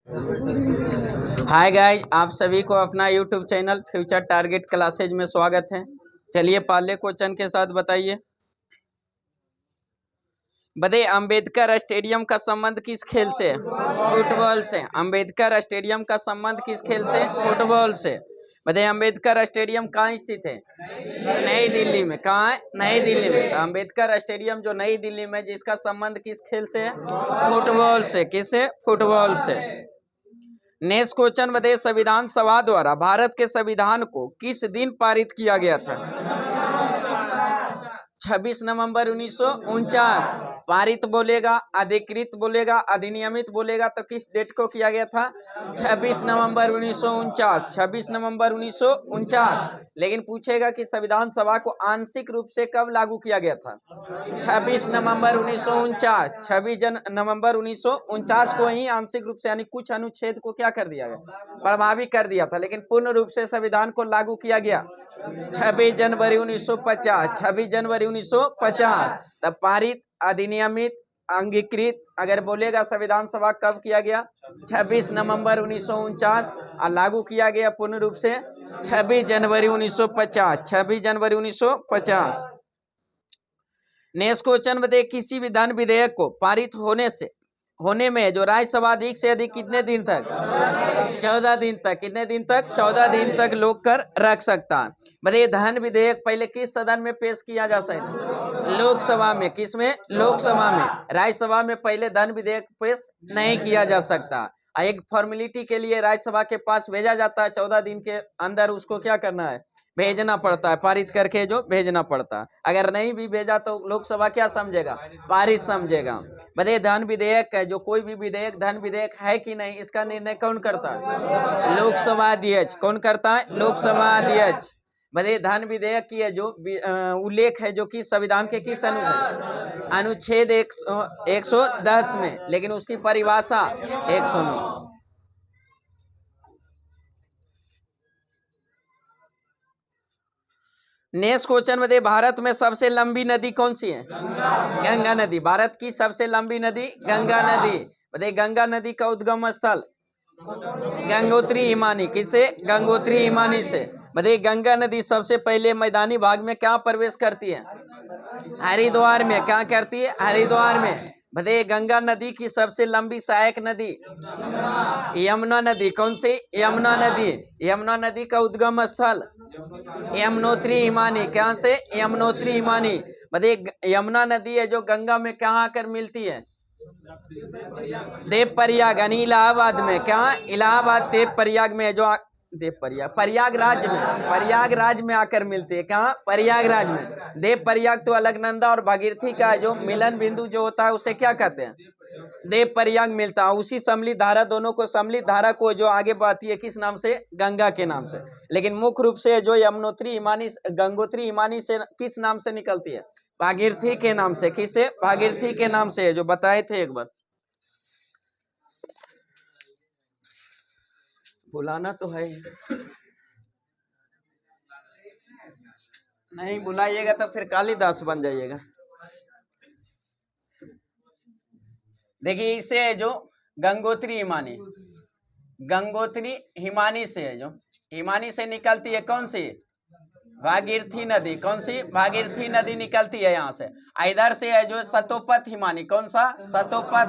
Hi guys, आप सभी को अपना YouTube channel future target classes में स्वागत है। चलिए पहले क्वेश्चन के साथ बताइए। बताइए अंबेडकर स्टेडियम का संबंध किस खेल से है? फुटबॉल से। अंबेडकर स्टेडियम का संबंध किस खेल से? फुटबॉल से। बताइए अंबेडकर स्टेडियम कहाँ स्थित है? नई दिल्ली में। कहाँ है? नई दिल्ली में। तो अंबेडकर स्टेडियम जो नई दिल्ली में, जिसका संबंध किस खेल से है? फुटबॉल से। किससे? फुटबॉल से। नेक्स्ट क्वेश्चन बताइए, संविधान सभा द्वारा भारत के संविधान को किस दिन पारित किया गया था? 26 नवंबर 1949। पारित बोलेगा, अधिकृत बोलेगा, अधिनियमित बोलेगा तो किस डेट को किया गया था? 26 नवंबर 1949। 26 नवंबर 1949। लेकिन पूछेगा कि संविधान सभा को आंशिक रूप से कब लागू किया गया था? 26 नवंबर 1949। 26 नवंबर 1949 को ही आंशिक रूप से यानी कुछ अनुच्छेद को क्या कर दिया गया? प्रभावित कर दिया था, लेकिन पूर्ण रूप से संविधान को लागू किया गया 26 जनवरी 1950। 26 जनवरी 1950। तब पारित, अधिनियमित, अंगीकृत अगर बोलेगा संविधान सभा कब किया गया? 26 नवंबर 1949। और लागू किया गया पूर्ण रूप से 26 जनवरी 1950। 26 जनवरी 1950। नेक्स्ट क्वेश्चन बताइए, किसी भी धन विधेयक को पारित होने में जो राज्यसभा अधिक से अधिक कितने दिन तक? 14 दिन तक। कितने दिन तक? 14 दिन तक लोक कर रख सकता है। बताइए धन विधेयक पहले किस सदन में पेश किया जा सकता? लोकसभा में। किस में? लोकसभा में। राज्यसभा में पहले धन विधेयक पेश नहीं किया जा सकता। एक फॉर्मेलिटी के लिए राज्यसभा के पास भेजा जाता है, 14 दिन के अंदर उसको क्या करना है? भेजना पड़ता है, पारित करके जो भेजना पड़ता है। अगर नहीं भी भेजा तो लोकसभा क्या समझेगा? पारित समझेगा। बताइए धन विधेयक है, जो कोई भी विधेयक धन विधेयक है कि नहीं, इसका निर्णय कौन करता है? लोकसभा अध्यक्ष। कौन करता है? लोकसभा अध्यक्ष। बताइए धन विधेयक की है जो उल्लेख है जो कि संविधान के किस अनुच्छेद 110 में, लेकिन उसकी परिभाषा 109। नेक्स्ट क्वेश्चन बताइए, भारत में सबसे लंबी नदी कौन सी है? गंगा नदी। भारत की सबसे लंबी नदी गंगा नदी। बताइए गंगा नदी का उद्गम स्थल? गंगोत्री हिमानी। किससे? गंगोत्री हिमानी से। बताइए गंगा नदी सबसे पहले मैदानी भाग में क्या प्रवेश करती है? हरिद्वार में। क्या करती है? हरिद्वार में। बताइए गंगा नदी की सबसे लंबी सहायक नदी? यमुना नदी। कौन सी? यमुना नदी। यमुना नदी का उद्गम स्थल? यमुनोत्री हिमानी। क्या से? यमुनोत्री हिमानी। बताइए यमुना नदी है जो गंगा में कहाँ आकर मिलती है? देव प्रयाग यानी इलाहाबाद में। क्या? इलाहाबाद देव प्रयाग में जो देव प्रयागराज में। प्रयागराज में आकर मिलती है। कहाँ? प्रयागराज में। देव प्रयाग तो अलकनंदा और भागीरथी का जो मिलन बिंदु जो होता है उसे क्या कहते हैं? देव प्रयाग मिलता है। उसी सम्मिलित धारा, दोनों को सम्मिलित धारा को जो आगे बढ़ती है किस नाम से? गंगा के नाम से। लेकिन मुख्य रूप से जो यमुनोत्री हिमानी, गंगोत्री हिमानी से किस नाम से निकलती है? भागीरथी के नाम से। किसे? भागीरथी के नाम से, जो बताए थे एक बार। बुलाना तो है, नहीं बुलाइएगा तो फिर कालिदास बन जाइएगा। देखिए इसे है जो गंगोत्री हिमानी, गंगोत्री हिमानी से है जो हिमानी से निकलती है कौन सी? भागीरथी नदी। कौन सी? भागीरथी नदी निकलती है यहाँ से। इधर से है जो सतोपथ हिमानी। कौन सा? सतोपथ।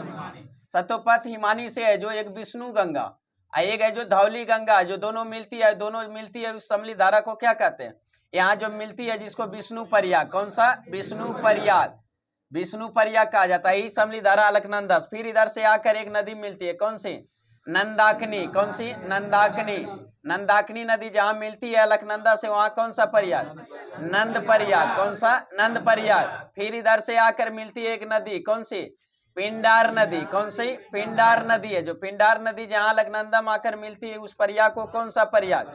सतोपथ हिमानी से है जो एक विष्णु गंगा, एक है जो धौली गंगा, जो दोनों मिलती है। दोनों मिलती है उस सम्मिलित धारा को क्या कहते हैं? यहाँ जो मिलती है जिसको विष्णु प्रयाग। कौन सा? विष्णु प्रयाग। विष्णु प्रयाग कहा जाता है। यही सम्मिलित धारा अलकनंदा। फिर इधर से आकर एक नदी मिलती है कौन सी? नंदाकिनी। कौन सी? नंदाकिनी। नंदाकिनी नदी जहां मिलती है अलकनंदा से, वहां कौन सा प्रयाग? नंद प्रयाग। कौन सा? नंद प्रयाग। फिर इधर से आकर मिलती है एक नदी कौन सी? पिंडार नदी। कौन सी? पिंडार नदी है जो पिंडार नदी जहां अलकनंदा में आकर मिलती है उस प्रयाग को कौन सा प्रयाग?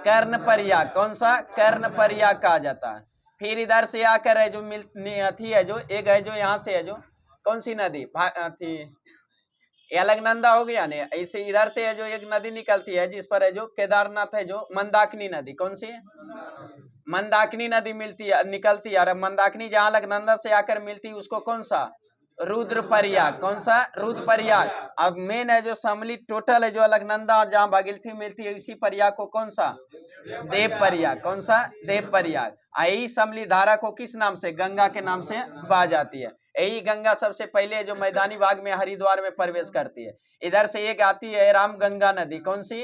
कर्ण प्रयाग। कौन सा? कर्ण प्रयाग कहा जाता है। फिर इधर से आकर है जो अथी है जो एक है जो यहाँ से है जो कौन सी नदी? अथी अलकनंदा हो गया ने। ऐसे इधर से है जो एक नदी निकलती है जिस पर है जो केदारनाथ है जो मंदाकिनी नदी। कौन सी? मंदाकिनी नदी मिलती है, निकलती है। और मंदाकिनी जहां अलकनंदा से आकर मिलती है उसको कौन सा? रुद्रप्रयाग। कौन सा? रुद्रप्रयाग। अब मेन है जो सम्मिलित टोटल है जो अलकनंदा और जहाँ भागीरथी मिलती है इसी प्रयाग को कौन सा? देवप्रयाग। कौन सा? देवप्रयाग। यही सम्मिलित धारा को किस नाम से? गंगा के नाम से कहा जाती है। यही गंगा सबसे पहले जो मैदानी भाग में हरिद्वार में प्रवेश करती है। इधर से एक आती है रामगंगा नदी। कौन सी?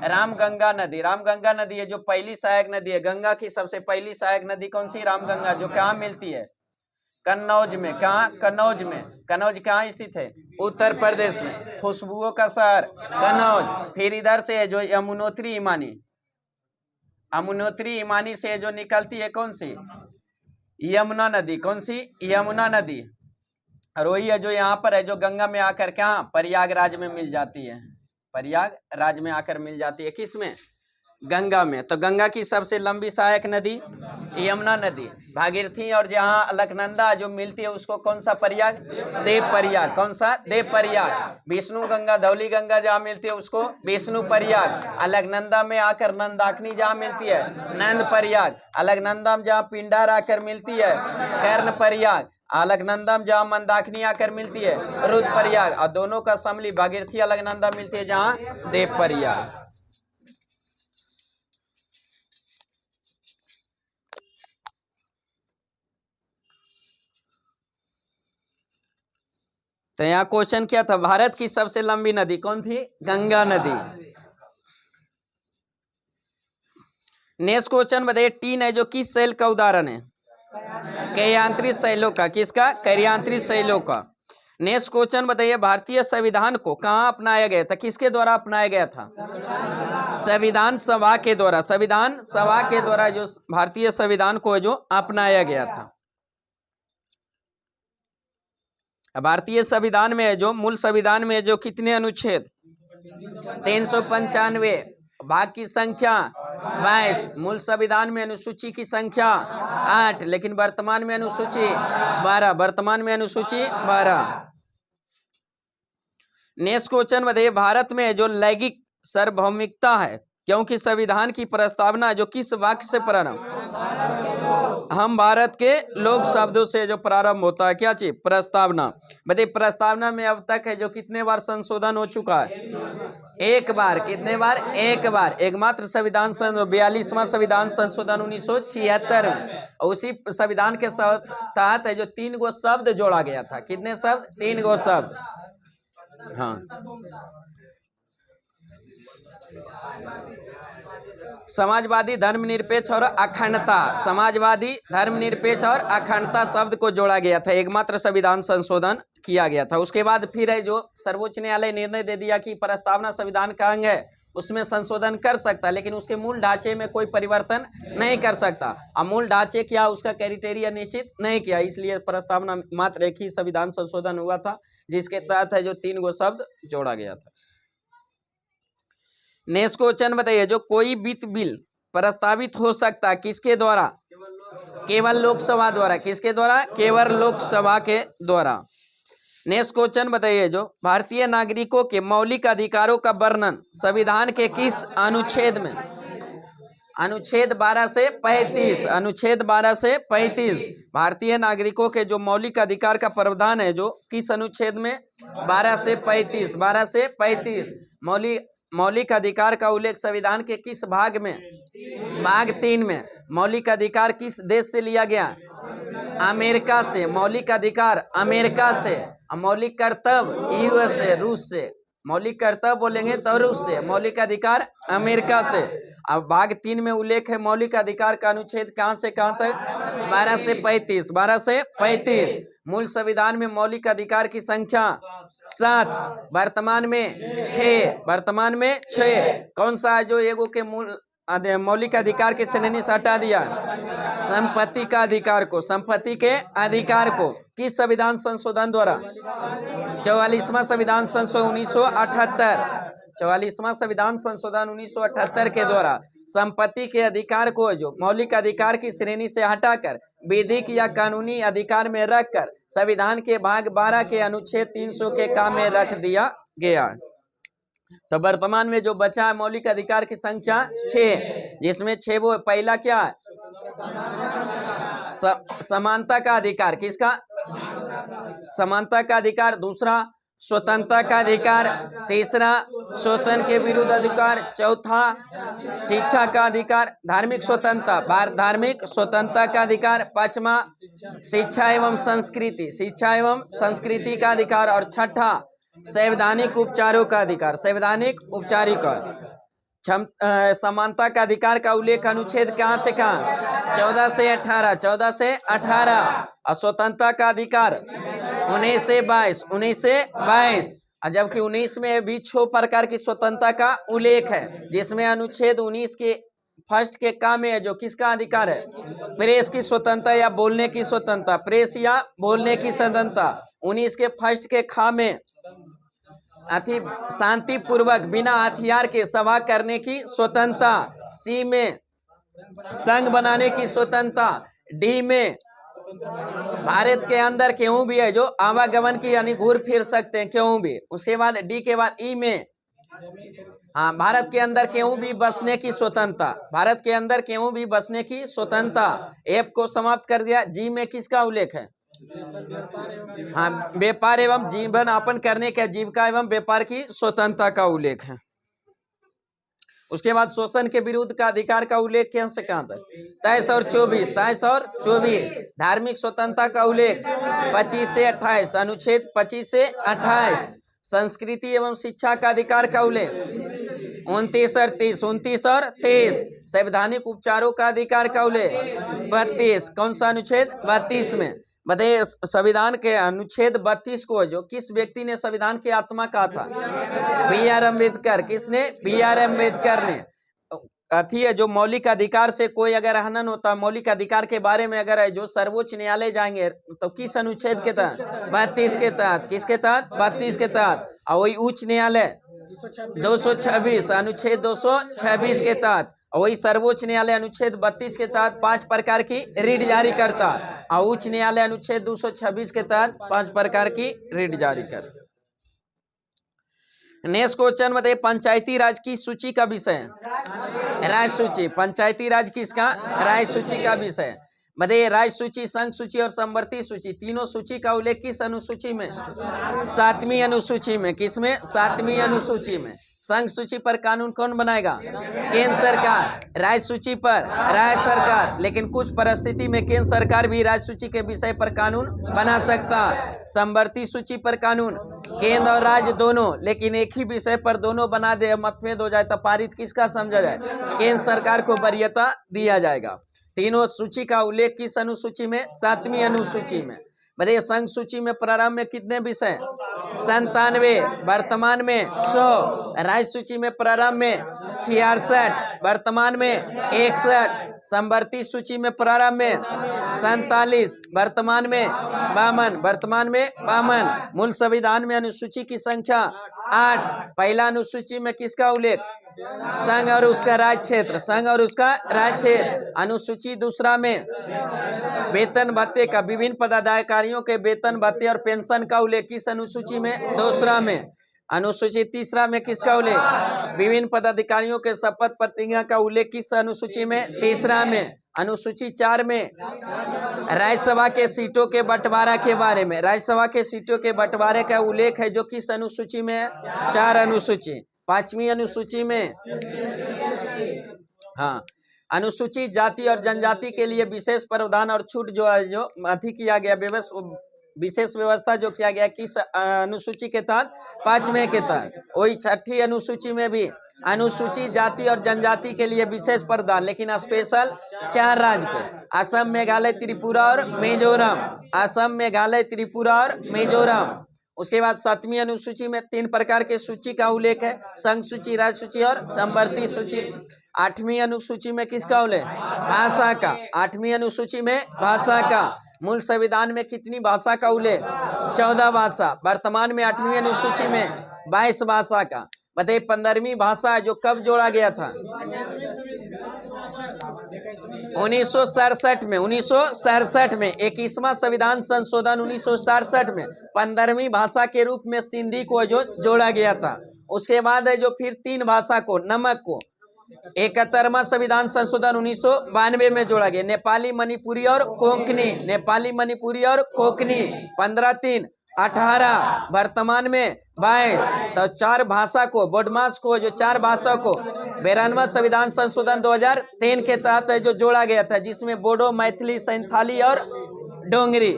रामगंगा नदी। रामगंगा नदी है जो पहली सहायक नदी है। गंगा की सबसे पहली सहायक नदी कौन सी? रामगंगा, जो कहाँ मिलती है? कन्नौज में। कहाँ? कन्नौज में। कन्नौज कहाँ स्थित है? उत्तर प्रदेश में। खुशबुओं का शहर कन्नौज। फिर इधर से है जो यमुनोत्री इमानी, यमुनोत्री इमानी से जो निकलती है कौन सी? यमुना नदी। कौन सी? यमुना नदी। और वही है जो यहाँ पर है जो गंगा में आकर कहाँ? प्रयागराज में मिल जाती है। प्रयागराज में आकर मिल जाती है। किस में? गंगा में। तो गंगा की सबसे लंबी सहायक नदी यमुना नदी। भागीरथी और जहाँ अलकनंदा जो मिलती है उसको कौन सा प्रयाग? देवप्रयाग। कौन सा? देवप्रयाग। विष्णु गंगा, धौली गंगा जहाँ मिलती है उसको विष्णु प्रयाग। अलकनंदा में आकर नंदाकिनी जहाँ मिलती है नंद प्रयाग। अलकनंदा में जहाँ पिंडार आकर मिलती है कर्ण प्रयाग। अलकनंदा में जहाँ मंदाकिनी आकर मिलती है रुद्रप्रयाग। और दोनों का सम्मिलित भागीरथी अलकनंदा मिलती है जहाँ देवप्रयाग। तो यहाँ क्वेश्चन क्या था? भारत की सबसे लंबी नदी कौन थी? गंगा नदी। नेक्स्ट क्वेश्चन बताइए, टीन है जो किस शैल का उदाहरण है? कैयांत्रित शैलों का। किसका? कैयांत्रित शैलों का। नेक्स्ट क्वेश्चन बताइए, भारतीय संविधान को कहाँ अपनाया गया था? किसके द्वारा अपनाया गया था? संविधान सभा के द्वारा। संविधान सभा के द्वारा जो भारतीय संविधान को जो अपनाया गया था। भारतीय संविधान में जो मूल संविधान में जो कितने अनुच्छेद? 395। भाग की संख्या 22। मूल संविधान में अनुसूची की संख्या 8, लेकिन वर्तमान में अनुसूची 12। वर्तमान में अनुसूची 12। नेक्स्ट क्वेश्चन बताइए, भारत में जो लैंगिक सार्वभौमिकता है क्योंकि संविधान की प्रस्तावना जो किस वाक्य से प्रारंभ? हम भारत के लोग शब्दों से जो प्रारंभ होता है। क्या चीज? प्रस्तावना। बताइए प्रस्तावना में अब तक है जो कितने बार संशोधन हो चुका है? एक बार। कितने बार? एक बार। एकमात्र संविधान 42वां संविधान संशोधन 1976 में। उसी संविधान के तहत है जो 3 गो शब्द जोड़ा गया था। कितने शब्द? 3 गो शब्द। हाँ, समाजवादी, धर्मनिरपेक्ष और अखंडता। समाजवादी, धर्मनिरपेक्ष और अखंडता शब्द को जोड़ा गया था। एकमात्र संविधान संशोधन किया गया था। उसके बाद फिर है जो सर्वोच्च न्यायालय निर्णय दे दिया कि प्रस्तावना संविधान का अंग है, उसमें संशोधन कर सकता है लेकिन उसके मूल ढांचे में कोई परिवर्तन नहीं कर सकता। अब मूल ढांचे क्या, उसका क्राइटेरिया निश्चित नहीं किया, इसलिए प्रस्तावना मात्र एक ही संविधान संशोधन हुआ था जिसके तहत है जो 3 गो शब्द जोड़ा गया था। नेक्स्ट क्वेश्चन बताइए, जो कोई वित्त बिल प्रस्तावित हो सकता है किसके द्वारा? केवल लोकसभा द्वारा। किसके द्वारा? केवल लोकसभा के द्वारा। नेक्स्ट क्वेश्चन बताइए, जो भारतीय नागरिकों के मौलिक अधिकारों का वर्णन संविधान के किस अनुच्छेद में? अनुच्छेद 12 से 35। अनुच्छेद 12 से 35। भारतीय नागरिकों के जो मौलिक अधिकार का प्रावधान है जो किस अनुच्छेद में? 12 से 35। 12 से 35। मौलिक अधिकार का उल्लेख संविधान के किस भाग में? भाग 3 में। मौलिक अधिकार किस देश से लिया गया? अमेरिका से। मौलिक अधिकार अमेरिका से। मौलिक कर्तव्य यूएस से, रूस से। मौलिक कर्तव्य बोलेंगे तो रूस से। मौलिक अधिकार अमेरिका से। अब भाग 3 में उल्लेख है मौलिक अधिकार का अनुच्छेद कहां से कहां तक? 12 से 35। 12 से 35। मूल संविधान में मौलिक अधिकार की संख्या 7, वर्तमान में 6। वर्तमान में 6। कौन सा है जो एगो के मूल मौलिक अधिकार की श्रेणी से हटा दिया? संपत्ति का अधिकार को। संपत्ति के अधिकार को किस संविधान संशोधन द्वारा? 44वां संविधान संशोधन 1978। 44वां संविधान संशोधन 1978 के द्वारा संपत्ति के अधिकार को जो मौलिक अधिकार की श्रेणी से हटाकर विधिक या कानूनी अधिकार में रखकर संविधान के भाग 12 के अनुच्छेद 300 के काम में रख दिया गया। तो वर्तमान में जो बचा है मौलिक अधिकार की संख्या 6, जिसमें 6 वो पहला क्या है? समानता का अधिकार। किसका? समानता का अधिकार, दूसरा स्वतंत्रता का अधिकार, तीसरा शोषण के विरुद्ध अधिकार, चौथा शिक्षा का अधिकार, धार्मिक स्वतंत्रता, धार्मिक स्वतंत्रता का अधिकार, पांचवा शिक्षा एवं संस्कृति, शिक्षा एवं संस्कृति का अधिकार, और छठा संवैधानिक उपचारों का अधिकार, संवैधानिक उपचारिक समानता का अधिकार का उल्लेख अनुच्छेद कहाँ से कहाँ? 14 से 18, 14 से 18। और स्वतंत्रता का अधिकार 19 से 22, 19 से 22। जबकि 19 में भी 6 प्रकार की स्वतंत्रता का उल्लेख है, जिसमें अनुच्छेद 19 के फर्स्ट के का में है जो किसका अधिकार है? प्रेस की स्वतंत्रता या बोलने की स्वतंत्रता, प्रेस या बोलने की स्वतंत्रता। 19 के फर्स्ट के खा में शांति पूर्वक बिना हथियार के सभा करने की स्वतंत्रता, सी में संघ बनाने की स्वतंत्रता, डी में भारत के अंदर केहू भी है जो आवागमन की यानी घूर फिर सकते हैं केहू भी। उसके बाद डी के बाद ई में भारत के अंदर केहू भी बसने की स्वतंत्रता, भारत के अंदर केहू भी बसने की स्वतंत्रता। एफ को समाप्त कर दिया। जी में किसका उल्लेख है? व्यापार एवं जीवन यापन करने के जीविका एवं व्यापार की स्वतंत्रता का उल्लेख है। उसके बाद शोषण के विरुद्ध का अधिकार का उल्लेख कहां से कहां तक? 23 और 24, 23 और 24। धार्मिक स्वतंत्रता का उल्लेख 25 से 28, अनुच्छेद 25 से 28। संस्कृति एवं शिक्षा का अधिकार का उल्लेख 29 और 30, 29 और 30। संवैधानिक उपचारों का अधिकार का उल्लेख 32। कौन सा अनुच्छेद? 32 में। बताइए संविधान के अनुच्छेद 32 को जो किस व्यक्ति ने संविधान की आत्मा कहा था? B.R. अम्बेडकर। किसने? B.R. अम्बेडकर ने। अथी है जो मौलिक अधिकार से कोई अगर हनन होता, मौलिक अधिकार के बारे में अगर है जो सर्वोच्च न्यायालय जाएंगे तो किस अनुच्छेद के तहत? 32 के तहत। किसके तहत? 32 के तहत। और वही उच्च न्यायालय 226, अनुच्छेद 226 के तहत। और वही सर्वोच्च न्यायालय अनुच्छेद 32 के तहत 5 प्रकार की रीट जारी करता, और उच्च न्यायालय अनुच्छेद 226 के तहत 5 प्रकार की रीट जारी करता। नेक्स्ट क्वेश्चन बताइए, पंचायती राज की सूची का विषय? राज सूची। पंचायती राज किसका? राज सूची का विषय। बताइए राज सूची, संघ सूची और समवर्ती सूची, तीनों सूची का उल्लेख किस अनुसूची में? 7वीं अनुसूची में। किसमें? 7वीं अनुसूची में। संघ सूची पर कानून कौन बनाएगा? केंद्र सरकार। राज्य सूची पर राज्य सरकार। लेकिन कुछ परिस्थिति में केंद्र सरकार भी राज्य सूची के विषय पर कानून बना सकता। समवर्ती सूची पर कानून केंद्र और राज्य दोनों, लेकिन एक ही विषय पर दोनों बना दे, मतभेद हो जाए तो पारित किसका समझा जाए? केंद्र सरकार को वरीयता दिया जाएगा। तीनों सूची का उल्लेख किस अनुसूची में? 7वीं अनुसूची में। बताइए संघ सूची में प्रारंभ में कितने विषय? 97, वर्तमान में 100। राज्य सूची में प्रारंभ में 66, वर्तमान में 61। समवर्ती सूची में प्रारंभ में 47, वर्तमान में 52, वर्तमान में 52। मूल संविधान में अनुसूची की संख्या 8। पहला अनुसूची में किसका उल्लेख? संघ और उसका राज्य क्षेत्र, संघ और उसका राज्य क्षेत्र। अनुसूची दूसरा में वेतन भत्ते का, विभिन्न पदाधिकारियों के वेतन भत्ते और पेंशन का उल्लेख किस अनुसूची में? दूसरा में। अनुसूची तीसरा में किसका उल्लेख? विभिन्न पदाधिकारियों के शपथ प्रतिज्ञा का उल्लेख किस अनुसूची में? तीसरा में। अनुसूची 4 में राज्यसभा के सीटों के बंटवारा के बारे में, राज्यसभा के सीटों के बंटवारे का उल्लेख है जो किस अनुसूची में है? 4 अनुसूची। 5वीं अनुसूची में अनुसूचित जाति और जनजाति के लिए विशेष प्रावधान और छूट जो है जो अथी किया गया, विशेष व्यवस्था जो किया गया किस अनुसूची के तहत? 5वें के तहत। वही 6ठी अनुसूची में भी अनुसूचित जाति और जनजाति के लिए विशेष प्रावधान, लेकिन स्पेशल 4 राज्य पे, असम, मेघालय, त्रिपुरा और मिजोरम। असम, मेघालय, त्रिपुरा और मिजोरम। उसके बाद 7वीं अनुसूची में 3 प्रकार के सूची का उल्लेख है, संघ सूची, राज्य सूची और समवर्ती सूची। 8वीं अनुसूची में किसका उल्लेख? भाषा का। 8वीं अनुसूची में भाषा का। मूल संविधान में कितनी भाषा का उल्लेख? 14 भाषा। वर्तमान में 8वीं अनुसूची में 22 भाषा का। बताइए 15वीं भाषा जो कब जोड़ा गया था? 1967 में। 1967 में 21वां संविधान संशोधन 1967 में 15वीं भाषा के रूप में सिंधी को जो जोड़ा गया था। उसके बाद है जो फिर 3 भाषा को, नमक को 71वां संविधान संशोधन 1992 में जोड़ा गया। नेपाली, मणिपुरी और कोंकणी। नेपाली, मणिपुरी और कोंकणी 15-3 18, वर्तमान में 22। तो 4 भाषा को बोडमास को जो 4 भाषा को 92वां संविधान संशोधन 2003 के तहत जो जोड़ा गया था, जिसमें बोडो, मैथिली, संथाली और डोंगरी,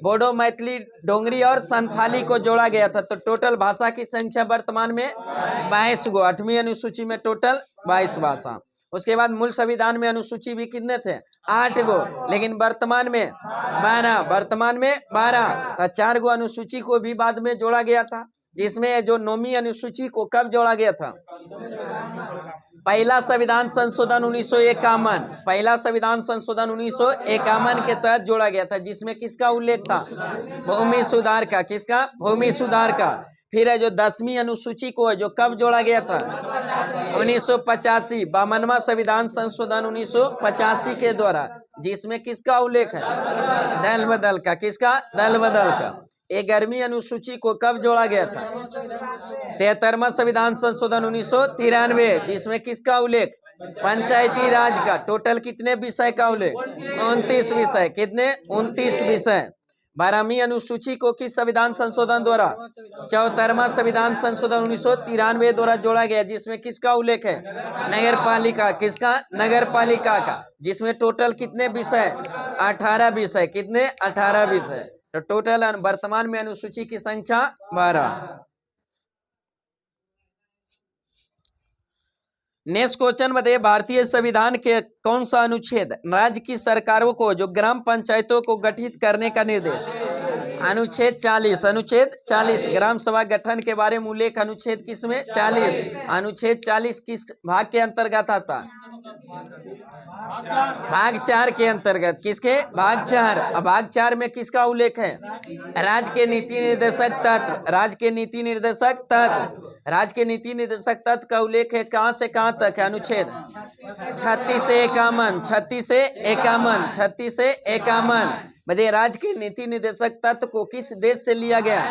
बोडो, मैथिली, डोंगरी और संथाली को जोड़ा गया था। तो टोटल भाषा की संख्या वर्तमान में 22 गो। 8वीं अनुसूची में टोटल 22 भाषा। उसके बाद मूल संविधान में अनुसूची भी कितने थे? 8 गो, लेकिन वर्तमान में 12, वर्तमान में 12। तो 4 गो अनुसूची को भी बाद में जोड़ा गया था, जिसमें जो 9वीं अनुसूची को कब जोड़ा गया था? पहला संविधान संशोधन 1951, पहला संविधान संशोधन 1951 के तहत जोड़ा गया था, जिसमें किसका उल्लेख था? भूमि सुधार का। किसका? भूमि सुधार का। फिर है जो 10वीं अनुसूची को है जो कब जोड़ा गया था? 1985, 52वां संविधान संशोधन 1985 के द्वारा, जिसमें किसका उल्लेख है? दल बदल का। किसका? दल बदल का। 11वीं अनुसूची को कब जोड़ा गया था? 73वां संविधान संशोधन 1993, जिसमें किसका उल्लेख? पंचायती राज का। टोटल कितने विषय का उल्लेख? 29 विषय। कितने? 29 विषय। 12वीं अनुसूची को किस संविधान संशोधन द्वारा? 74वां संविधान संशोधन 1993 द्वारा जोड़ा गया, जिसमें किसका उल्लेख है? नगर पालिका। किसका? नगर पालिका का। जिसमें टोटल कितने विषय? 18 विषय। कितने? 18 विषय। तो टोटल वर्तमान में अनुसूची की संख्या 12। नेक्स्ट क्वेश्चन बताइए, भारतीय संविधान के कौन सा अनुच्छेद राज्य की सरकारों को जो ग्राम पंचायतों को गठित करने का निर्देश? अनुच्छेद 40। अनुच्छेद 40 ग्राम सभा गठन के बारे में उल्लेख अनुच्छेद किसमें? 40। अनुच्छेद 40 किस भाग के अंतर्गत आता? भाग 4 के अंतर्गत। किसके? भाग 4। अब भाग 4 में किसका उल्लेख है? राज्य के नीति निर्देशक तत्व। राज्य के नीति निर्देशक तत्व। राज्य के नीति निर्देशक तत्व का उल्लेख है कहां से कहां तक है? अनुच्छेद 36 से 51, 36 से 51, 36 से 51। बताइए, राज्य के नीति निर्देशक तत्व को किस देश से लिया गया?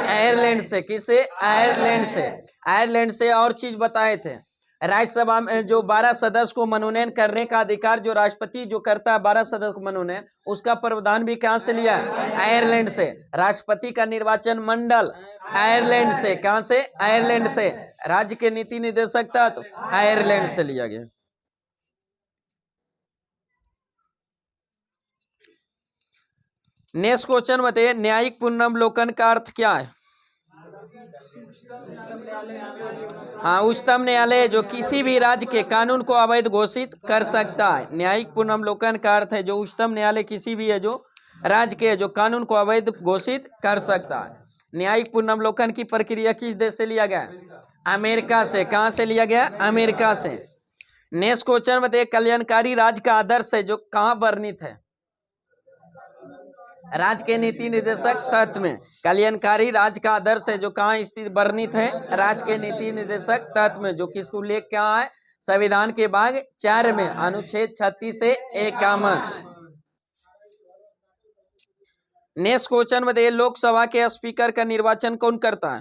आयरलैंड से। किससे? आयरलैंड से। आयरलैंड से। और चीज बताए थे, राज्यसभा में जो 12 सदस्य को मनोनयन करने का अधिकार जो राष्ट्रपति जो करता है 12 सदस्य को मनोनयन, उसका प्रावधान भी कहां से लिया? आयरलैंड से। राष्ट्रपति का निर्वाचन मंडल आयरलैंड से। कहां से? आयरलैंड से। राज्य के नीति निर्देशक तत्व आयरलैंड से लिया गया। नेक्स्ट क्वेश्चन बताइए, न्यायिक पुनर्वलोकन का अर्थ क्या है? हाँ, उच्चतम न्यायालय जो किसी भी राज्य के कानून को अवैध घोषित कर सकता है। न्यायिक पुनर्वलोकन का अर्थ है जो उच्चतम न्यायालय किसी भी है जो राज्य के जो कानून को अवैध घोषित कर सकता है। न्यायिक पुनर्वलोकन की प्रक्रिया किस देश से लिया गया? अमेरिका से। कहां से लिया गया? अमेरिका से। नेक्स्ट क्वेश्चन बताइए, कल्याणकारी राज्य का आदर्श है जो कहां वर्णित है? राज्य के नीति निर्देशक तत्व में। कल्याणकारी राज्य का आदर्श है जो कहाँ स्थित वर्णित है? राज्य के नीति निर्देशक तत्व में, जो किसको उल्लेख क्या है? संविधान के भाग 4 में, अनुच्छेद 36 से 51। नेक्स्ट क्वेश्चन बताइए, लोकसभा के स्पीकर का निर्वाचन कौन करता है?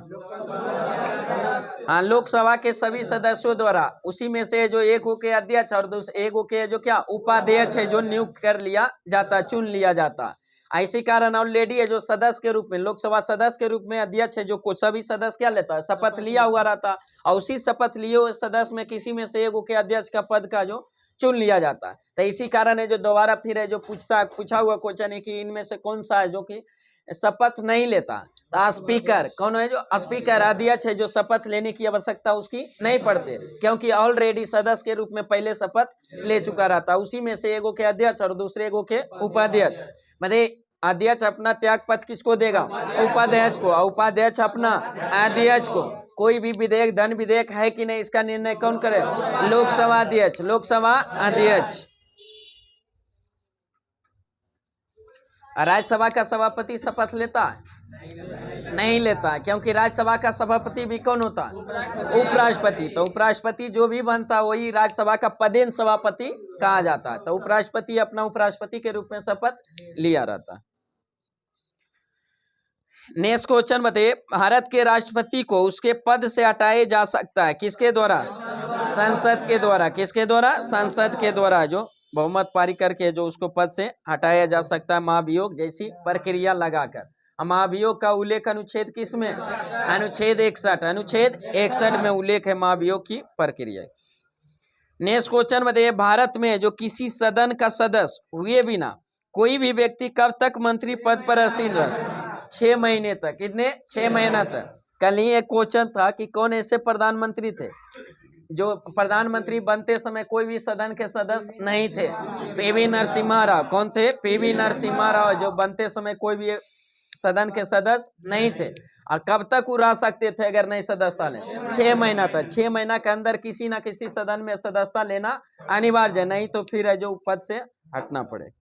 हाँ, लोकसभा के सभी सदस्यों द्वारा। उसी में से जो एक हो के अध्यक्ष और दूसरे एक हो के जो क्या उपाध्यक्ष है जो नियुक्त कर लिया जाता, चुन लिया जाता। इसी कारण ऑलरेडी है जो सदस्य के रूप में, लोकसभा सदस्य के रूप में अध्यक्ष है जो सभी सदस्य क्या लेता है? शपथ लिया हुआ रहता, और उसी शपथ लिए हुए सदस्य में किसी में से एक के अध्यक्ष का पद का जो चुन लिया जाता है। तो इसी कारण है जो दोबारा फिर है जो पूछा हुआ क्वेश्चन है कि इनमें से कौन सा है जो कि शपथ नहीं लेता? तो स्पीकर। कौन है? जो स्पीकर अध्यक्ष है जो शपथ लेने की आवश्यकता उसकी नहीं पड़ती, क्योंकि ऑलरेडी सदस्य के रूप में पहले शपथ ले चुका रहता। उसी में से एगो के अध्यक्ष और दूसरे एगो के उपाध्यक्ष। मतलब अध्यक्ष अपना त्याग पत्र किसको देगा? उपाध्यक्ष को। उपाध्यक्ष अपना अध्यक्ष को। कोई भी विधेयक, धन विधेयक है कि नहीं, इसका निर्णय कौन करे? लोकसभा अध्यक्ष। लोकसभा अध्यक्ष। राज्यसभा का सभापति शपथ लेता है? नहीं लेता, क्योंकि राज्यसभा का सभापति भी कौन होता है? उपराष्ट्रपति। तो उपराष्ट्रपति जो भी बनता है वही राज्यसभा का पदेन सभापति कहा जाता है। तो उपराष्ट्रपति अपना उपराष्ट्रपति के रूप में शपथ लिया रहता है। नेक्स्ट क्वेश्चन बताइए, भारत के राष्ट्रपति को उसके पद से हटाया जा सकता है किसके द्वारा? संसद के द्वारा। किसके द्वारा? संसद के द्वारा। जो बहुमत पारित करके जो उसको पद से हटाया जा सकता है, महाभियोग जैसी प्रक्रिया लगाकर। महाभियोग का उल्लेख अनुच्छेद किस में? अनुच्छेद 61। अनुच्छेद 61 में उल्लेख है महाभियोग की प्रक्रिया। नेक्स्ट क्वेश्चन बताइए, भारत में जो किसी सदन का सदस्य हुए बिना कोई भी व्यक्ति कब तक मंत्री पद पर आसीन रहा? 6 महीने तक। कितने? 6 महीना तक। कल ही एक क्वेश्चन था कि कौन ऐसे प्रधानमंत्री थे जो प्रधानमंत्री बनते समय कोई भी सदन के सदस्य नहीं थे? पीवी नरसिम्हा राव। कौन थे? पीवी नरसिम्हा राव, जो बनते समय कोई भी सदन के सदस्य नहीं थे। और कब तक वो रह सकते थे अगर नहीं सदस्यता ले? 6 महीना तक। 6 महीना के अंदर किसी न किसी सदन में सदस्यता लेना अनिवार्य है, नहीं तो फिर जो पद से हटना पड़े।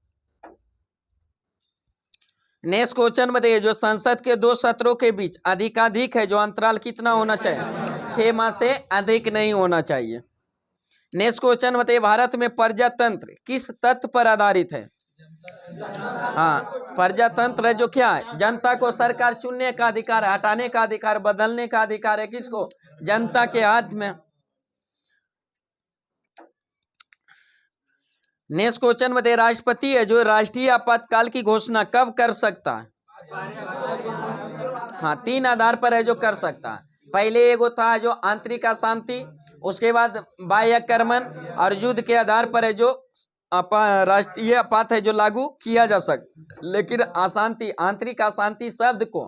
नेक्स्ट क्वेश्चन बताइए, जो संसद के 2 सत्रों के बीच अधिकाधिक है जो अंतराल कितना होना चाहिए? 6 माह से अधिक नहीं होना चाहिए। नेक्स्ट क्वेश्चन बताइए, भारत में प्रजातंत्र किस तत्व पर आधारित है? हाँ, प्रजातंत्र है जो क्या है? जनता को सरकार चुनने का अधिकार, हटाने का अधिकार, बदलने का अधिकार है किसको? जनता के हाथ में। नेक्स्ट क्वेश्चन बताइए, राष्ट्रपति है जो राष्ट्रीय आपातकाल की घोषणा कब कर सकता है? हाँ, 3 आधार पर है जो कर सकता है। पहले एगो था जो आंतरिक अशांति, उसके बाद बाह्य आक्रमण, और युद्ध के आधार पर है जो राष्ट्रीय आपात है जो लागू किया जा सकता। लेकिन अशांति, आंतरिक अशांति शब्द को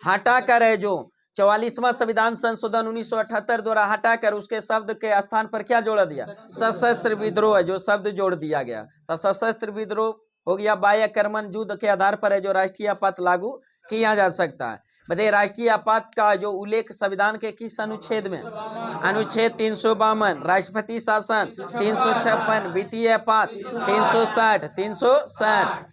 हटाकर है जो 44वां संविधान संशोधन 1978 द्वारा हटाकर उसके शब्द के स्थान पर क्या जोड़ा दिया? सशस्त्र विद्रोह है जो शब्द जोड़ दिया गया। तो सशस्त्र विद्रोह हो गया। बाह्य आक्रमण, युद्ध के आधार पर है जो राष्ट्रीय आपात लागू किया जा सकता है। बताइए, राष्ट्रीय आपात का जो उल्लेख संविधान के किस अनुच्छेद में? अनुच्छेद 352, राष्ट्रपति शासन 356, वित्तीय आपात 360।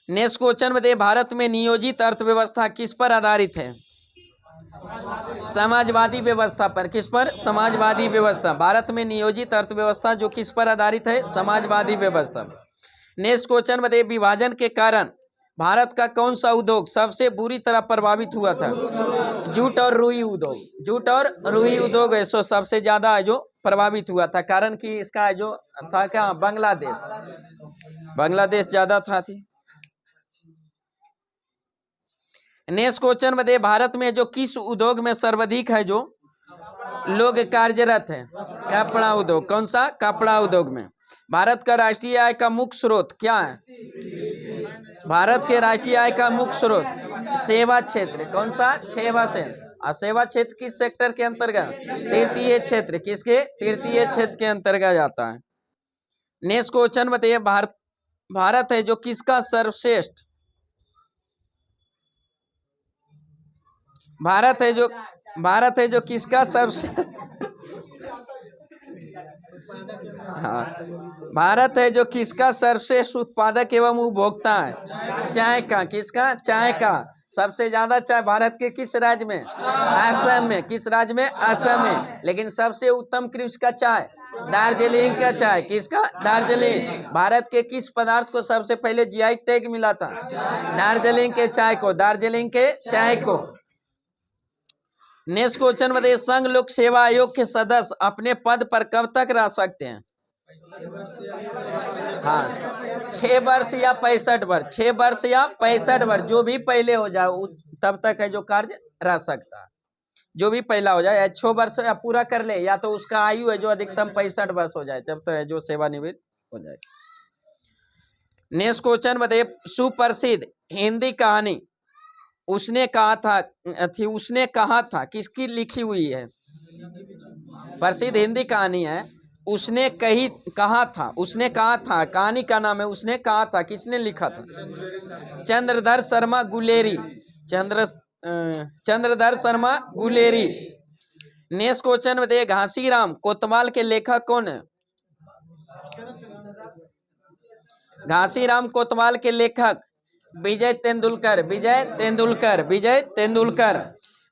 नेक्स्ट क्वेश्चन बताइए, भारत में नियोजित अर्थव्यवस्था किस पर आधारित है? समाजवादी व्यवस्था पर। किस पर? समाजवादी व्यवस्था। भारत में नियोजित अर्थव्यवस्था जो किस पर आधारित है? समाजवादी व्यवस्था। नेक्स्ट क्वेश्चन बताइए, विभाजन के कारण भारत का कौन सा उद्योग सबसे बुरी तरह प्रभावित हुआ था? जूट और रुई उद्योग। जूट और रुई उद्योग है सो सबसे ज्यादा जो प्रभावित हुआ था। कारण कि इसका जो था क्या? बांग्लादेश ज्यादा था थी। नेक्स्ट क्वेश्चन बताइए, भारत में जो किस उद्योग में सर्वाधिक है जो लोग कार्यरत है? कपड़ा उद्योग। कौन सा? कपड़ा उद्योग में। भारत का राष्ट्रीय आय का मुख्य स्रोत क्या है? भारत के राष्ट्रीय आय का मुख्य स्रोत सेवा क्षेत्र। कौन सा? सेवा क्षेत्र। और सेवा क्षेत्र किस सेक्टर के अंतर्गत? तृतीय क्षेत्र। किसके? तृतीय क्षेत्र के अंतर्गत जाता है। नेक्स्ट क्वेश्चन बताइए, भारत है जो किसका सर्वश्रेष्ठ भारत है जो किसका सबसे हाँ, भारत है जो किसका सर्वश्रेष्ठ उत्पादक एवं उपभोक्ता है? चाय का। किसका? चाय का। सबसे ज्यादा चाय भारत के किस राज्य में? असम में। किस राज्य में? असम में। लेकिन सबसे उत्तम कृषि का चाय दार्जिलिंग का चाय। किसका? दार्जिलिंग। भारत के किस पदार्थ को सबसे पहले जीआई टैग मिला था? दार्जिलिंग के चाय को। दार्जिलिंग के चाय को। नेक्स्ट क्वेश्चन बताइए, संघ लोक सेवा आयोग के सदस्य अपने पद पर कब तक रह सकते हैं? हाँ, 6 वर्ष या 65 वर्ष। 6 वर्ष या 65 वर्ष, जो भी पहले हो जाए तब तक है जो कार्य रह सकता है। जो भी पहला हो जाए, या 6 वर्ष या पूरा कर ले, या तो उसका आयु है जो अधिकतम 65 वर्ष हो जाए, जब तक है जो सेवानिवृत्त हो जाए। नेक्स्ट क्वेश्चन बताइए, सुप्रसिद्ध हिंदी कहानी उसने कहा था किसकी लिखी हुई है? प्रसिद्ध हिंदी कहानी है उसने कहा था। कहानी का नाम है उसने कहा था। किसने लिखा था? चंद्रधर शर्मा गुलेरी। चंद्रधर शर्मा गुलेरी। नेक्स्ट क्वेश्चन बताइए, घासीराम कोतवाल के लेखक कौन है? घासीराम कोतवाल के लेखक विजय तेंदुलकर।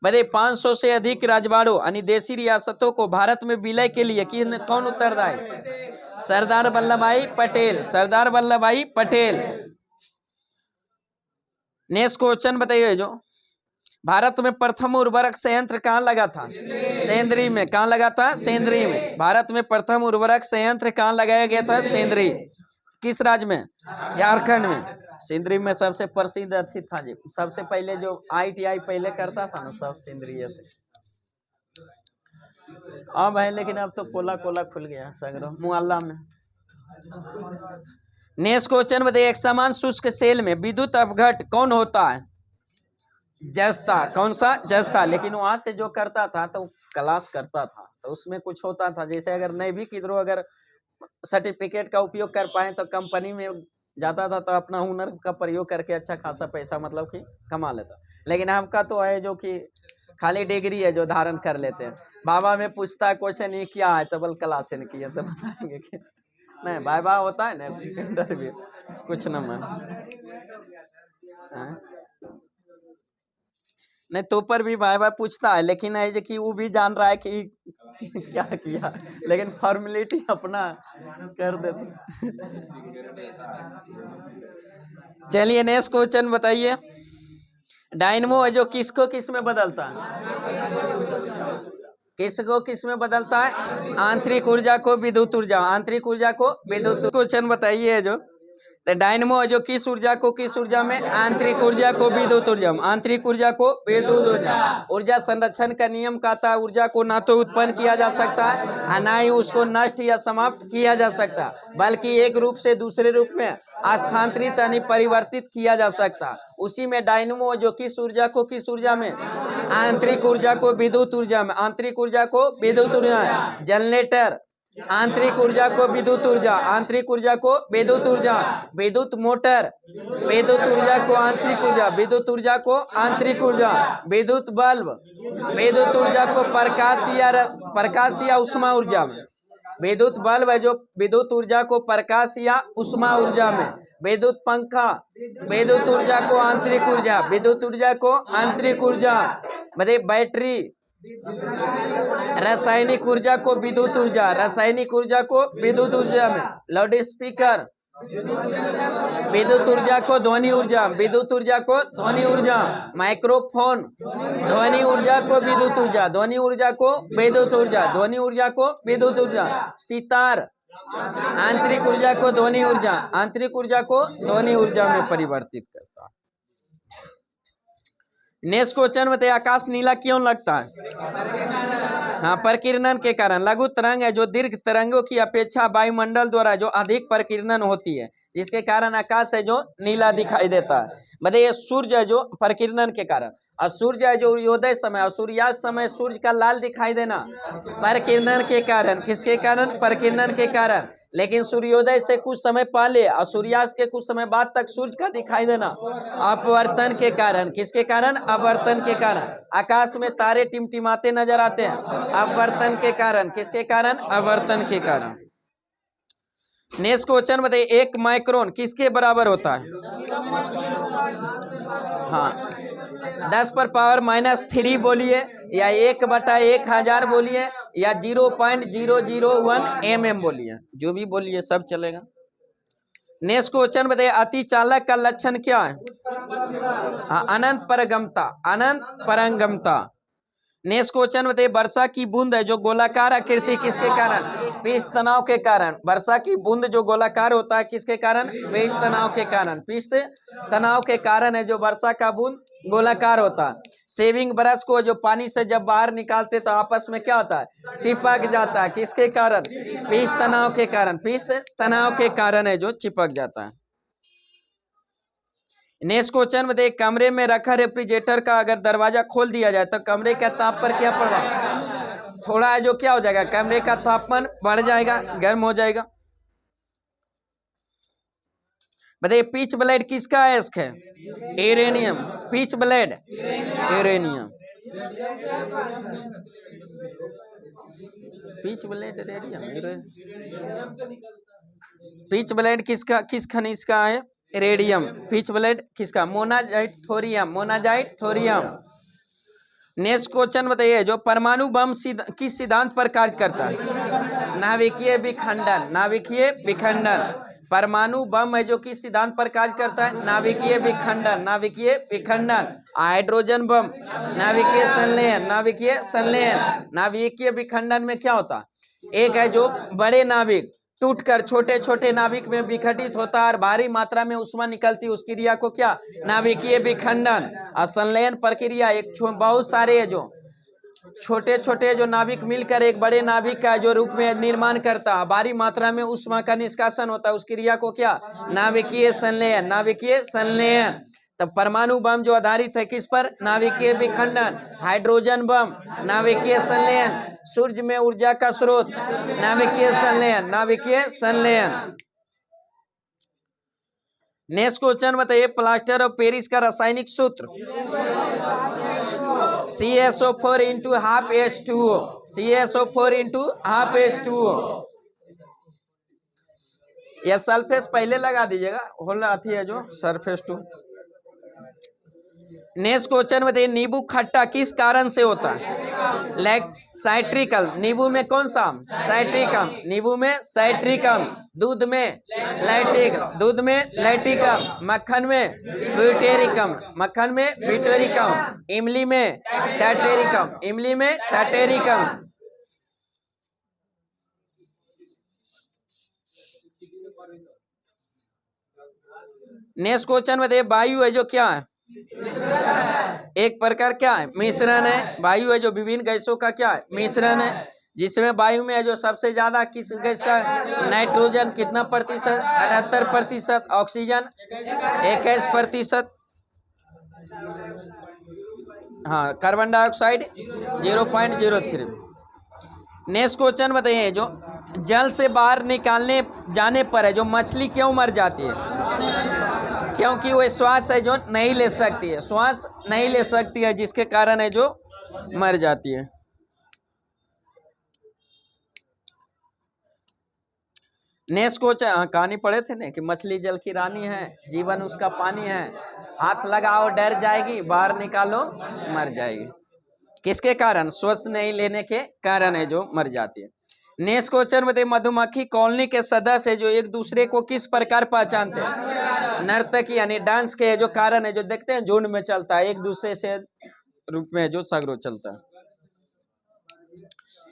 बताइए, 500 से अधिक रजवाड़ों यानी देशी रियासतों को भारत में विलय के लिए कौन उत्तरदायी? सरदार वल्लभ भाई पटेल। नेक्स्ट क्वेश्चन बताइए, जो भारत में प्रथम उर्वरक संयंत्र कहाँ लगा था? सेंद्री में। कहाँ लगा था? सेंद्री में। भारत में प्रथम उर्वरक संयंत्र कहाँ लगाया गया था? सेंद्री। किस राज्य में? झारखंड में। सिंदरी में सबसे प्रसिद्ध अथी था जी, सबसे पहले जो ITI पहले करता था ना सब सिंदरी से। अब है लेकिन अब तो कोला कोला खुल गया सगरो मुहल्ला में। नेक्स्ट क्वेश्चन बताइए, एक समान शुष्क सेल में विद्युत अपघट कौन होता है? जस्ता। कौन सा? जस्ता। लेकिन वहां से जो करता था तो क्लास करता था तो उसमें कुछ होता था, जैसे अगर नहीं भी किधरों अगर सर्टिफिकेट का उपयोग कर पाए तो कंपनी में जाता था तो अपना हुनर का प्रयोग करके अच्छा खासा पैसा मतलब कि कमा लेता। लेकिन आपका तो है जो कि खाली डिग्री है जो धारण कर लेते हैं। बाबा में पूछता है क्वेश्चन ये क्या है तो बोल क्लास ने किया तो बताएंगे कि नहीं बाबा होता है ना इंटरव्यू कुछ न मन नहीं तो पर भी बार पूछता है, लेकिन है कि वो भी जान रहा है कि क्या किया, लेकिन फॉर्मेलिटी अपना कर देते। चलिए नेक्स्ट क्वेश्चन बताइए, डायनमो है जो किसको किस में बदलता है? किसको किस में बदलता है? आंतरिक ऊर्जा को विद्युत ऊर्जा, आंतरिक ऊर्जा को विद्युत। क्वेश्चन बताइए जो तो डायनमो है जो किस ऊर्जा को किस ऊर्जा में? आंतरिक ऊर्जा को विद्युत ऊर्जा में, आंतरिक ऊर्जा को विद्युत ऊर्जा। ऊर्जा संरक्षण का नियम कहता है ऊर्जा को ना तो उत्पन्न किया जा सकता है और ना ही उसको नष्ट या समाप्त किया जा सकता, बल्कि एक रूप से दूसरे रूप में स्थानांतरित यानी परिवर्तित किया जा सकता। उसी में डायनमो जो किस ऊर्जा को किस ऊर्जा में? आंतरिक ऊर्जा को विद्युत ऊर्जा में, आंतरिक ऊर्जा को विद्युत ऊर्जा। जनरेटर आंतरिक ऊर्जा को विद्युत ऊर्जा, आंतरिक ऊर्जा को विद्युत ऊर्जा। विद्युत मोटर विद्युत ऊर्जा को आंतरिक ऊर्जा, विद्युत ऊर्जा को आंतरिक ऊर्जा। विद्युत बल्ब विद्युत ऊर्जा को प्रकाश या उष्मा ऊर्जा में। विद्युत बल्ब है जो विद्युत ऊर्जा को प्रकाश या उष्मा ऊर्जा में। विद्युत पंखा विद्युत ऊर्जा को आंतरिक ऊर्जा, विद्युत ऊर्जा को आंतरिक ऊर्जा। मतलब बैटरी रासायनिक ऊर्जा को विद्युत ऊर्जा, रासायनिक ऊर्जा को विद्युत ऊर्जा में। लाउड स्पीकर विद्युत ऊर्जा को ध्वनि ऊर्जा, विद्युत ऊर्जा को ध्वनि ऊर्जा। माइक्रोफोन ध्वनि ऊर्जा को विद्युत ऊर्जा, ध्वनि ऊर्जा को विद्युत ऊर्जा, ध्वनि ऊर्जा को विद्युत ऊर्जा। सितार आंतरिक ऊर्जा को ध्वनि ऊर्जा, आंतरिक ऊर्जा को ध्वनि ऊर्जा में परिवर्तित करता है। नेक्स्ट क्वेश्चन बताइए, आकाश नीला क्यों लगता है? हाँ, प्रकीर्णन के कारण। लघु तरंग है जो दीर्घ तरंगों की अपेक्षा वायुमंडल द्वारा जो अधिक प्रकीर्णन होती है, जिसके कारण आकाश है जो नीला दिखाई देता है। मतलब ये सूर्य है जो प्रकीर्णन के कारण, और सूर्य है जो सूर्योदय समय और सूर्यास्त समय सूर्य का लाल दिखाई देना प्रकीर्णन के कारण। किसके कारण? प्रकीर्णन के कारण। लेकिन सूर्योदय से कुछ समय पहले और सूर्यास्त के कुछ समय बाद तक सूर्य का दिखाई देना अपवर्तन के कारण। किसके कारण? अपवर्तन के कारण। आकाश में तारे टिमटिमाते नजर आते हैं अपवर्तन के कारण। किसके कारण? अपवर्तन के कारण। नेक्स्ट क्वेश्चन बताइए, 1 माइक्रोन किसके बराबर होता है? हाँ, 10⁻³ बोलिए, या 1/1000 बोलिए, या 0.001 mm बोलिए, जो भी बोलिए सब चलेगा। नेक्स्ट क्वेश्चन बताइए, अतिचालक का लक्षण क्या है? हाँ, अनंत परगमता, अनंत परंगमता। नेक्स्ट क्वेश्चन बताइए, वर्षा की बूंद है जो गोलाकार आकृति किसके कारण? पृष्ठ तनाव के कारण। वर्षा की बूंद जो गोलाकार होता है किसके कारण? पृष्ठ तनाव के कारण। पृष्ठ तनाव के कारण है जो वर्षा का बूंद गोलाकार होता है। शेविंग ब्रश को जो पानी से जब बाहर निकालते तो आपस में क्या होता है? चिपक जाता है। किसके कारण? पृष्ठ तनाव के कारण। पृष्ठ तनाव के कारण है जो चिपक जाता है। नेक्स्ट क्वेश्चन में देख, कमरे में रखा रेफ्रिजरेटर का अगर दरवाजा खोल दिया जाए तो कमरे के ताप पर क्या प्रभाव? थोड़ा है जो क्या हो जाएगा? कमरे का तापमान बढ़ जाएगा, गर्म हो जाएगा। बताइए, पिच ब्लेड किसका अयस्क है? Uranium. Pitch blade uranium. Pitch blade radium. Pitch blade किसका, किस खनिज का है? रेडियम। पिच ब्लेड किसका? Monazite thorium, monazite thorium. Next question बताइए, जो परमाणु बम किस सिद्धांत पर कार्य करता है? नाभिकीय विखंडन, नाभिकीय विखंडन। परमाणु बम है जो किस सिद्धांत पर कार्य करता है? नाभिकीय विखंडन, नाभिकीय विखंडन। हाइड्रोजन बम नाभिकीय संलयन, नाभिकीय संलयन। नाभिकीय विखंडन में क्या होता है? एक है जो बड़े नाभिक टूटकर छोटे छोटे नाभिक में विघटित होता है और भारी मात्रा में उष्मा निकलती, उस क्रिया को क्या, नाभिकीय विखंडन। और संलयन प्रक्रिया एक बहुत सारे जो छोटे छोटे जो नाभिक मिलकर एक बड़े नाभिक का जो रूप में निर्माण करता है, भारी मात्रा में उष्मा का निष्कासन होता है, उस क्रिया को क्या, नाभिकीय संलयन, नाभिकीय संलयन। तब परमाणु बम जो आधारित है किस पर, नाभिकीय विखंडन। हाइड्रोजन बम, नाभिकीय संलयन। सूर्य में ऊर्जा का स्रोत, नाभिकीय संलयन, नाभिकीय संलयन। नेक्स्ट क्वेश्चन बताइए, प्लास्टर ऑफ पेरिस का रासायनिक सूत्र CSO4 into half H2O, CSO4 into half H2O। यह सल्फेस पहले लगा दीजिएगा, होना आती है जो सरफेस टू। नेक्स्ट क्वेश्चन बताइए, नींबू खट्टा किस कारण से होता है, साइट्रिकल। नींबू में कौन सा, साइट्रिकम, नींबू में साइट्रिकम। दूध में लैक्टिक, दूध में लैक्टिकम। मक्खन में ब्यूटेरिकम, मक्खन में ब्यूटेरिकम। इमली में टाटेरिकम, इमली में टाटेरिकम। नेक्स्ट क्वेश्चन बताइए, वायु है जो क्या है, एक प्रकार क्या है, मिश्रण है। वायु है जो विभिन्न गैसों का क्या है, मिश्रण है। जिसमें वायु में जो सबसे ज्यादा किस गैस का, नाइट्रोजन कितना प्रतिशत, 78%। ऑक्सीजन 21%। हाँ, कार्बन डाइऑक्साइड 0.03। नेक्स्ट क्वेश्चन बताइए, जो जल से बाहर निकालने जाने पर है जो मछली क्यों मर जाती है, क्योंकि वो श्वास है जो नहीं ले सकती है, श्वास नहीं ले सकती है, जिसके कारण है जो मर जाती है। नेक्स्ट क्वेश्चन, कहानी पढ़े थे ना कि मछली जल की रानी है, जीवन उसका पानी है, हाथ लगाओ डर जाएगी, बाहर निकालो मर जाएगी। किसके कारण, श्वास नहीं लेने के कारण है जो मर जाती है। नेक्स्ट क्वेश्चन बताइए, मधुमक्खी कॉलोनी के सदस्य जो एक दूसरे को किस प्रकार पहचानते हैं, नर्तकी यानी डांस के जो कारण है, जो देखते हैं झुंड में चलता है, एक दूसरे से रूप में जो सगरो चलता है।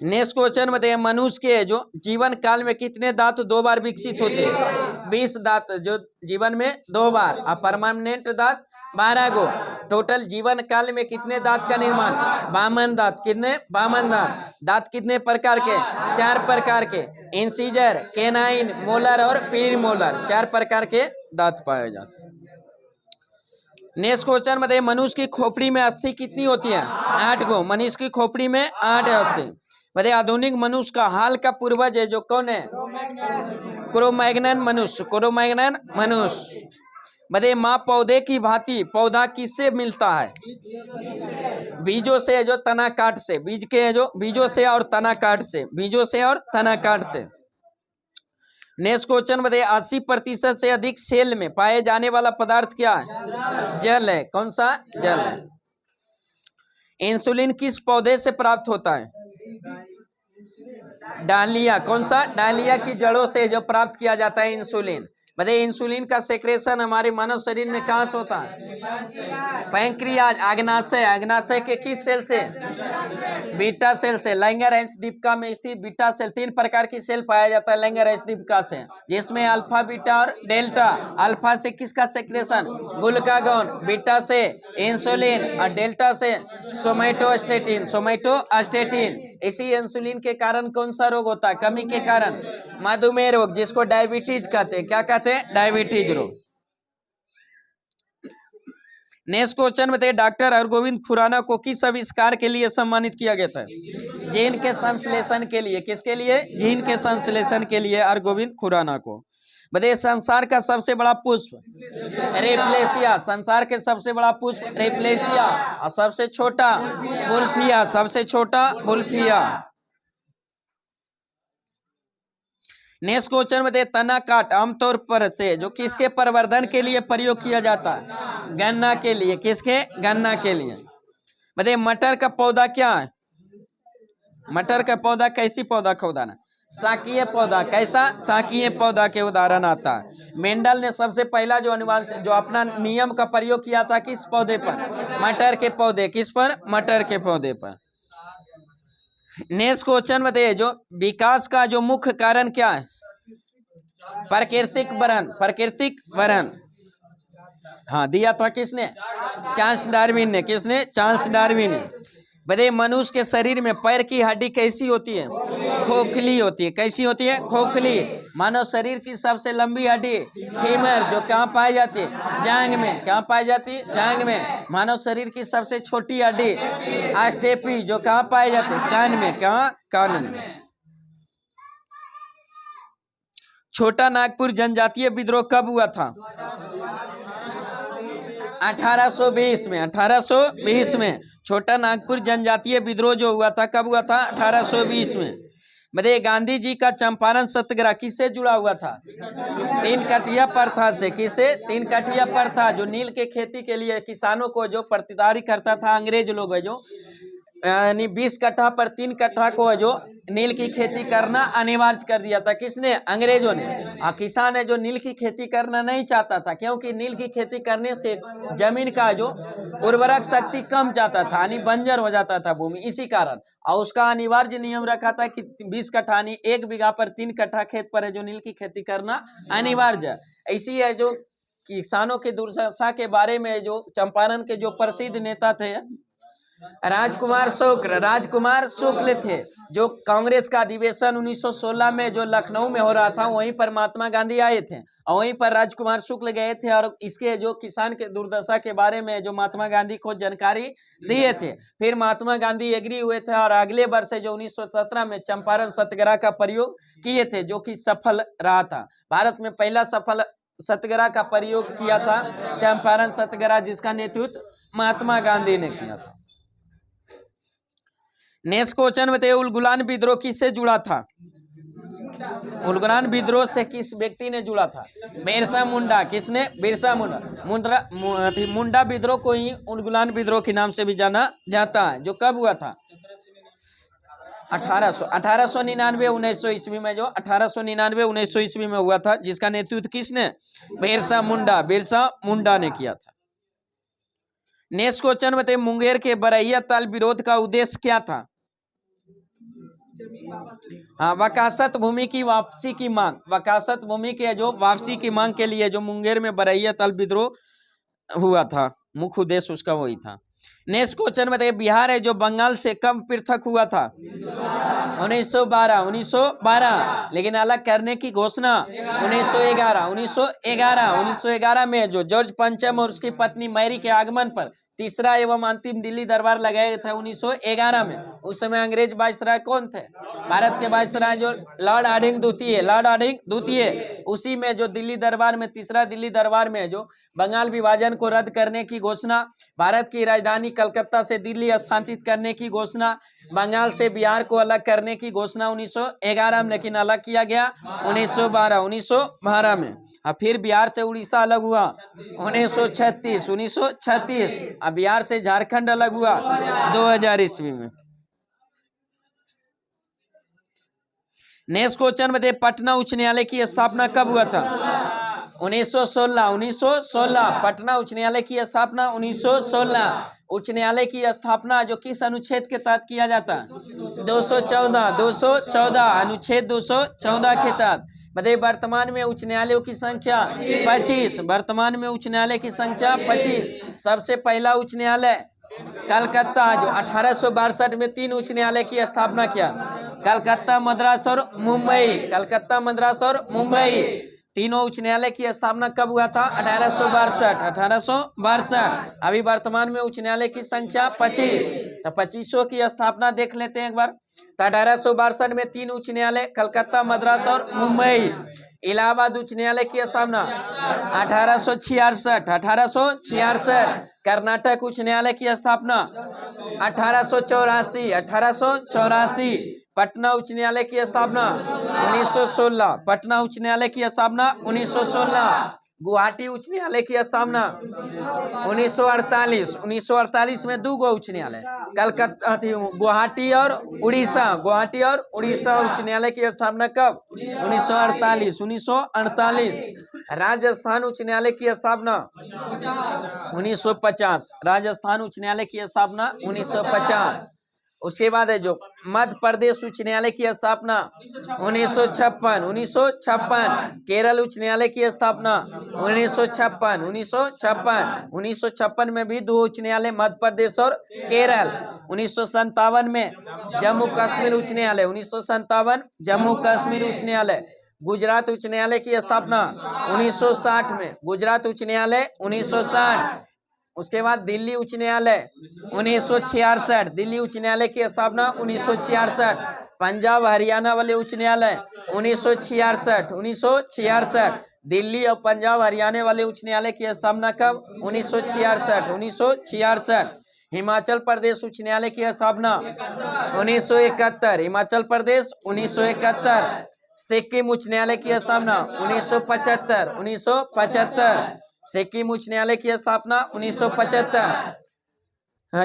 नेक्स्ट क्वेश्चन बताइए, मनुष्य के जो जीवन काल में कितने दांत 2 बार विकसित होते हैं, 20 दांत जो जीवन में 2 बार, और परमानेंट दांत 12 गो। टोटल जीवन काल में कितने दांत का निर्माण, 52 दांत। कितने, 52 दांत। दांत कितने प्रकार के, 4 प्रकार के, इंसीजर, केनाइन, मोलर और प्रीमोलर, 4 प्रकार के दांत पाए जाते हैं। नेक्स्ट क्वेश्चन बताइए, मनुष्य की खोपड़ी में अस्थि कितनी होती है, 8 गो। मनुष्य की खोपड़ी में 8 अस्थि। बताइए, आधुनिक मनुष्य का हाल का पूर्वज है जो कौन है, क्रो-मैग्नन मनुष्य, क्रो-मैग्नन मनुष्य। बताइए, माँ पौधे की भांति पौधा किससे मिलता है, बीजों से, जो तना काट से, बीज के जो बीजों से और तना काट से, बीजों से और तना काट से। नेक्स्ट क्वेश्चन बताइए, 80% से अधिक सेल में पाए जाने वाला पदार्थ क्या है, जल है। कौन सा, जल है। इंसुलिन किस पौधे से प्राप्त होता है, डालिया। कौन सा, डालिया की जड़ों से जो प्राप्त किया जाता है इंसुलिन। बताइए, इंसुलिन का सेक्रेशन हमारे मानव शरीर में कहाँ से होता है, पैंक्रियाज, अग्नाशय। अग्नाशय के किस सेल से, बीटा सेल से। लैंगरहंस दीपिका में स्थित बीटा सेल, 3 प्रकार की सेल पाया जाता है लैंगरहंस दीपिका से, जिसमें अल्फा, बीटा और डेल्टा। अल्फा से किसका सेक्रेशन, ग्लूकागॉन, बीटा से इंसुलिन और डेल्टा से सोमैटोस्टेटिन, सोमैटोस्टेटिन। इसी इंसुलिन के कारण कौन सा रोग होता है, कमी के कारण, मधुमेह रोग, जिसको डायबिटीज कहते हैं। क्या कहते हैं, डायबिटीज रोग। नेक्स्ट क्वेश्चन बताइए, डॉक्टर हरगोविंद खुराना को किस आविष्कार के लिए सम्मानित किया गया था, जीन के संश्लेषण के लिए। किसके लिए, जीन के संश्लेषण के लिए हरगोविंद खुराना को। बताइए, संसार का सबसे बड़ा पुष्प, रेप्लेसिया। संसार के सबसे बड़ा पुष्प रेप्लेसिया, और सबसे छोटा वुल्फिया, सबसे छोटा वुल्फिया। नेक्स्ट क्वेश्चन बताइए, तना काट आमतौर पर से जो किसके प्रवर्धन के लिए प्रयोग किया जाता है, गन्ना के लिए। किसके, गन्ना के लिए। बताइए, मटर का पौधा क्या है, मटर का पौधा कैसी पौधा का उदाहरण, शाकीय पौधा। कैसा, शाकीय पौधा के उदाहरण आता है। मेंडल ने सबसे पहला जो अनुवांशिक जो अपना नियम का प्रयोग किया था किस पौधे पर, मटर के पौधे। किस पर, मटर के पौधे पर। नेक्स्ट क्वेश्चन बताइए, जो विकास का जो मुख्य कारण क्या है, प्राकृतिक वरण, प्राकृतिक वरण। हाँ, दिया था किसने? चार्ल्स डार्विन ने। किसने? चार्ल्स डार्विन ने। बताइए मनुष्य के शरीर में पैर की हड्डी कैसी होती है? खोखली होती है। कैसी होती है? खोखली। मानव शरीर की सबसे लंबी हड्डी फीमर, जो कहाँ पाई जाती है? जांघ में। क्या पाई जाती है? जांघ में। मानव शरीर की सबसे छोटी हड्डी स्टेपी, जो कहाँ पाई जाती है? कान में। कहाँ? कान में। छोटा नागपुर जनजातीय विद्रोह कब हुआ था? 1820 में। 1820 में छोटा नागपुर जनजातीय विद्रोह जो हुआ था, कब हुआ था? 1820 में। बताइए गांधी जी का चंपारण सत्याग्रह किससे जुड़ा हुआ था? तीन कठिया प्रथा से। किससे? तीन कठिया प्रथा, जो नील के खेती के लिए किसानों को जो प्रतिदारी करता था अंग्रेज लोग, जो यानी 20 कट्ठा पर 3 कट्ठा को जो नील की खेती करना अनिवार्य कर दिया था। किसने? अंग्रेजों ने। किसान है जो नील की खेती करना नहीं चाहता था, क्योंकि नील की खेती करने से जमीन का जो उर्वरक शक्ति कम जाता था, यानी बंजर हो जाता था भूमि, इसी कारण। और उसका अनिवार्य नियम रखा था कि 20 कट्ठा यानी 1 बीघा पर 3 कट्ठा खेत पर है जो नील की खेती करना अनिवार्य। ऐसी है जो किसानों की दुर्दशा के बारे में जो चंपारण के जो प्रसिद्ध नेता थे राजकुमार शुक्ल। राजकुमार शुक्ल थे, जो कांग्रेस का अधिवेशन 1916 में जो लखनऊ में हो रहा था, वहीं पर महात्मा गांधी आए थे और वहीं पर राजकुमार शुक्ल गए थे और इसके जो किसान के दुर्दशा के बारे में जो महात्मा गांधी को जानकारी दिए थे। फिर महात्मा गांधी एग्री हुए थे और अगले वर्ष जो 1917 में चंपारण सत्याग्रह का प्रयोग किए थे, जो कि सफल रहा था। भारत में पहला सफल सत्याग्रह का प्रयोग किया था चंपारण सत्याग्रह, जिसका नेतृत्व महात्मा गांधी ने किया था। नेक्स्ट क्वेश्चन बताइए उलगुलान विद्रोह किससे जुड़ा था? उलगुलान विद्रोह से किस व्यक्ति ने जुड़ा था? बिरसा मुंडा। किसने? बिरसा मुंडा। मुंडा विद्रोह को ही उलगुलान विद्रोह के नाम से भी जाना जाता है, जो कब हुआ था? 1899 1900 ईस्वी में, जो 1899 1900 ईस्वी में हुआ था, जिसका नेतृत्व किसने? बिरसा मुंडा। बिरसा मुंडा ने किया था। नेक्स्ट क्वेश्चन बताइए मुंगेर के बरैया ताल विरोध का उद्देश्य क्या था? हाँ, वकासत भूमि की वापसी की मांग। वकासत भूमि के जो वापसी की मांग के लिए जो मुंगेर में बरैया ताल विद्रोह हुआ था, मुख्य उद्देश्य उसका वही था। नेक्स्ट क्वेश्चन बताइए बिहार है जो बंगाल से कब पृथक हुआ था? 1912। 1912। लेकिन अलग करने की घोषणा 1911। 1911 में जो जॉर्ज पंचम और उसकी पत्नी मैरी के आगमन पर तीसरा एवं अंतिम दिल्ली दरबार लगाया था 1911 में। उस समय अंग्रेज वायसराय कौन थे? भारत के वायसराय जो लॉर्ड हार्डिंग द्वितीय। लॉर्ड हार्डिंग द्वितीय। उसी में जो दिल्ली दरबार में, तीसरा दिल्ली दरबार में जो बंगाल विभाजन को रद्द करने की घोषणा, भारत की राजधानी कलकत्ता से दिल्ली स्थानांतरित करने की घोषणा, बंगाल से बिहार को अलग करने की घोषणा 1911 में, लेकिन अलग किया गया 1912 में। फिर बिहार से उड़ीसा अलग हुआ 1936। 1936। अब बिहार से झारखंड अलग हुआ 2000 ईस्वी में। नेक्स्ट क्वेश्चन बताइए पटना उच्च न्यायालय की स्थापना कब हुआ था? 1916। 1916। पटना उच्च न्यायालय की स्थापना 1916। उच्च न्यायालय की स्थापना जो किस अनुच्छेद के तहत किया जाता? 214। अनुच्छेद 214 के तहत। बताइए वर्तमान में उच्च न्यायालयों की संख्या 25। वर्तमान में उच्च न्यायालय की संख्या 25। सबसे पहला उच्च न्यायालय कलकत्ता, जो 1862 में 3 उच्च न्यायालय की स्थापना किया, कलकत्ता, मद्रास और मुंबई। कलकत्ता, मद्रास और मुंबई तीनों उच्च न्यायालय की स्थापना कब हुआ था? 1862। 1862। अभी वर्तमान में उच्च न्यायालय की संख्या 25। तो 25 की स्थापना देख लेते हैं एक बार। तो 1862 में 3 उच्च न्यायालय, कलकत्ता, मद्रास और मुंबई। इलाहाबाद उच्च न्यायालय की स्थापना 1866। 1866। कर्नाटक उच्च न्यायालय की स्थापना 1884। 1884। पटना उच्च न्यायालय की स्थापना 1916। पटना उच्च न्यायालय की स्थापना 1916। गुवाहाटी उच्च न्यायालय की स्थापना 1948। 1948 में 2 उच्च न्यायालय, कलकत्ता, गुवाहाटी और उड़ीसा। गुवाहाटी और उड़ीसा उच्च न्यायालय की स्थापना कब? 1948। 1948। राजस्थान उच्च न्यायालय की स्थापना 1950। राजस्थान उच्च न्यायालय की स्थापना 1950। उसके बाद है जो मध्य प्रदेश उच्च न्यायालय की स्थापना 1956। केरल उच्च न्यायालय की स्थापना 1956 में भी 2 उच्च न्यायालय, मध्य प्रदेश और केरल। 1957 में जम्मू कश्मीर उच्च न्यायालय, 1957 जम्मू कश्मीर उच्च न्यायालय। गुजरात उच्च न्यायालय की स्थापना 1960 में, गुजरात उच्च न्यायालय 1960। उसके बाद दिल्ली उच्च न्यायालय 1966, दिल्ली उच्च न्यायालय की स्थापना 1966। पंजाब हरियाणा वाले उच्च न्यायालय 1966। दिल्ली और पंजाब हरियाणा वाले उच्च न्यायालय की स्थापना कब? 1966। हिमाचल प्रदेश उच्च न्यायालय की स्थापना 1971, हिमाचल प्रदेश 1971। सिक्किम उच्च न्यायालय की स्थापना 1975। सिक्किम उच्च न्यायालय की स्थापना 1975।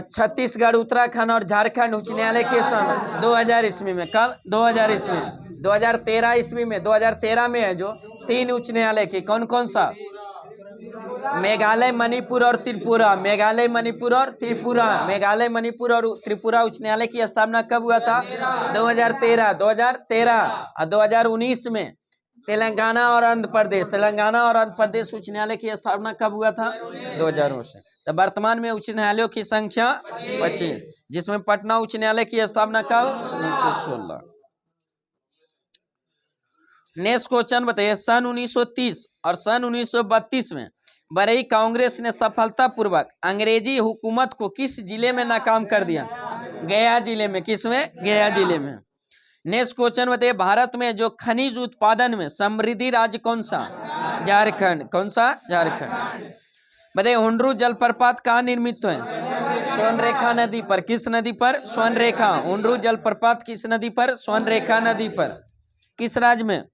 छत्तीसगढ़, उत्तराखंड और झारखंड उच्च न्यायालय की स्थापना 2000 ईस्वी में। कब? 2000 ईस्वी में। 2013 ईस्वी में, 2013 में है जो 3 उच्च न्यायालय की। कौन कौन सा? मेघालय, मणिपुर और त्रिपुरा। मेघालय, मणिपुर और त्रिपुरा। मेघालय, मणिपुर और त्रिपुरा उच्च न्यायालय की स्थापना कब हुआ था? 2013। 2013 और 2019 में तेलंगाना और आंध्र प्रदेश, तेलंगाना और आंध्र प्रदेश उच्च न्यायालय की स्थापना कब हुआ था? 2019 में। तो वर्तमान में उच्च न्यायालयों की संख्या 25, जिसमें पटना उच्च न्यायालय की स्थापना कब? 1916। नेक्स्ट क्वेश्चन बताइए, सन 1930 और सन 1932 में बरई कांग्रेस ने सफलतापूर्वक अंग्रेजी हुकूमत को किस जिले में नाकाम कर दिया? गया जिले में। किसमें? गया जिले में। नेक्स्ट क्वेश्चन बताइए, भारत में जो खनिज उत्पादन में समृद्धि राज्य कौन सा? झारखंड। कौन सा? झारखंड। बताइए, हुंडरू जलप्रपात कहाँ निर्मित है? स्वर्णरेखा नदी पर। किस नदी पर? स्वर्णरेखा। हुंडरू जलप्रपात किस नदी पर? स्वर्णरेखा नदी पर। किस राज्य में?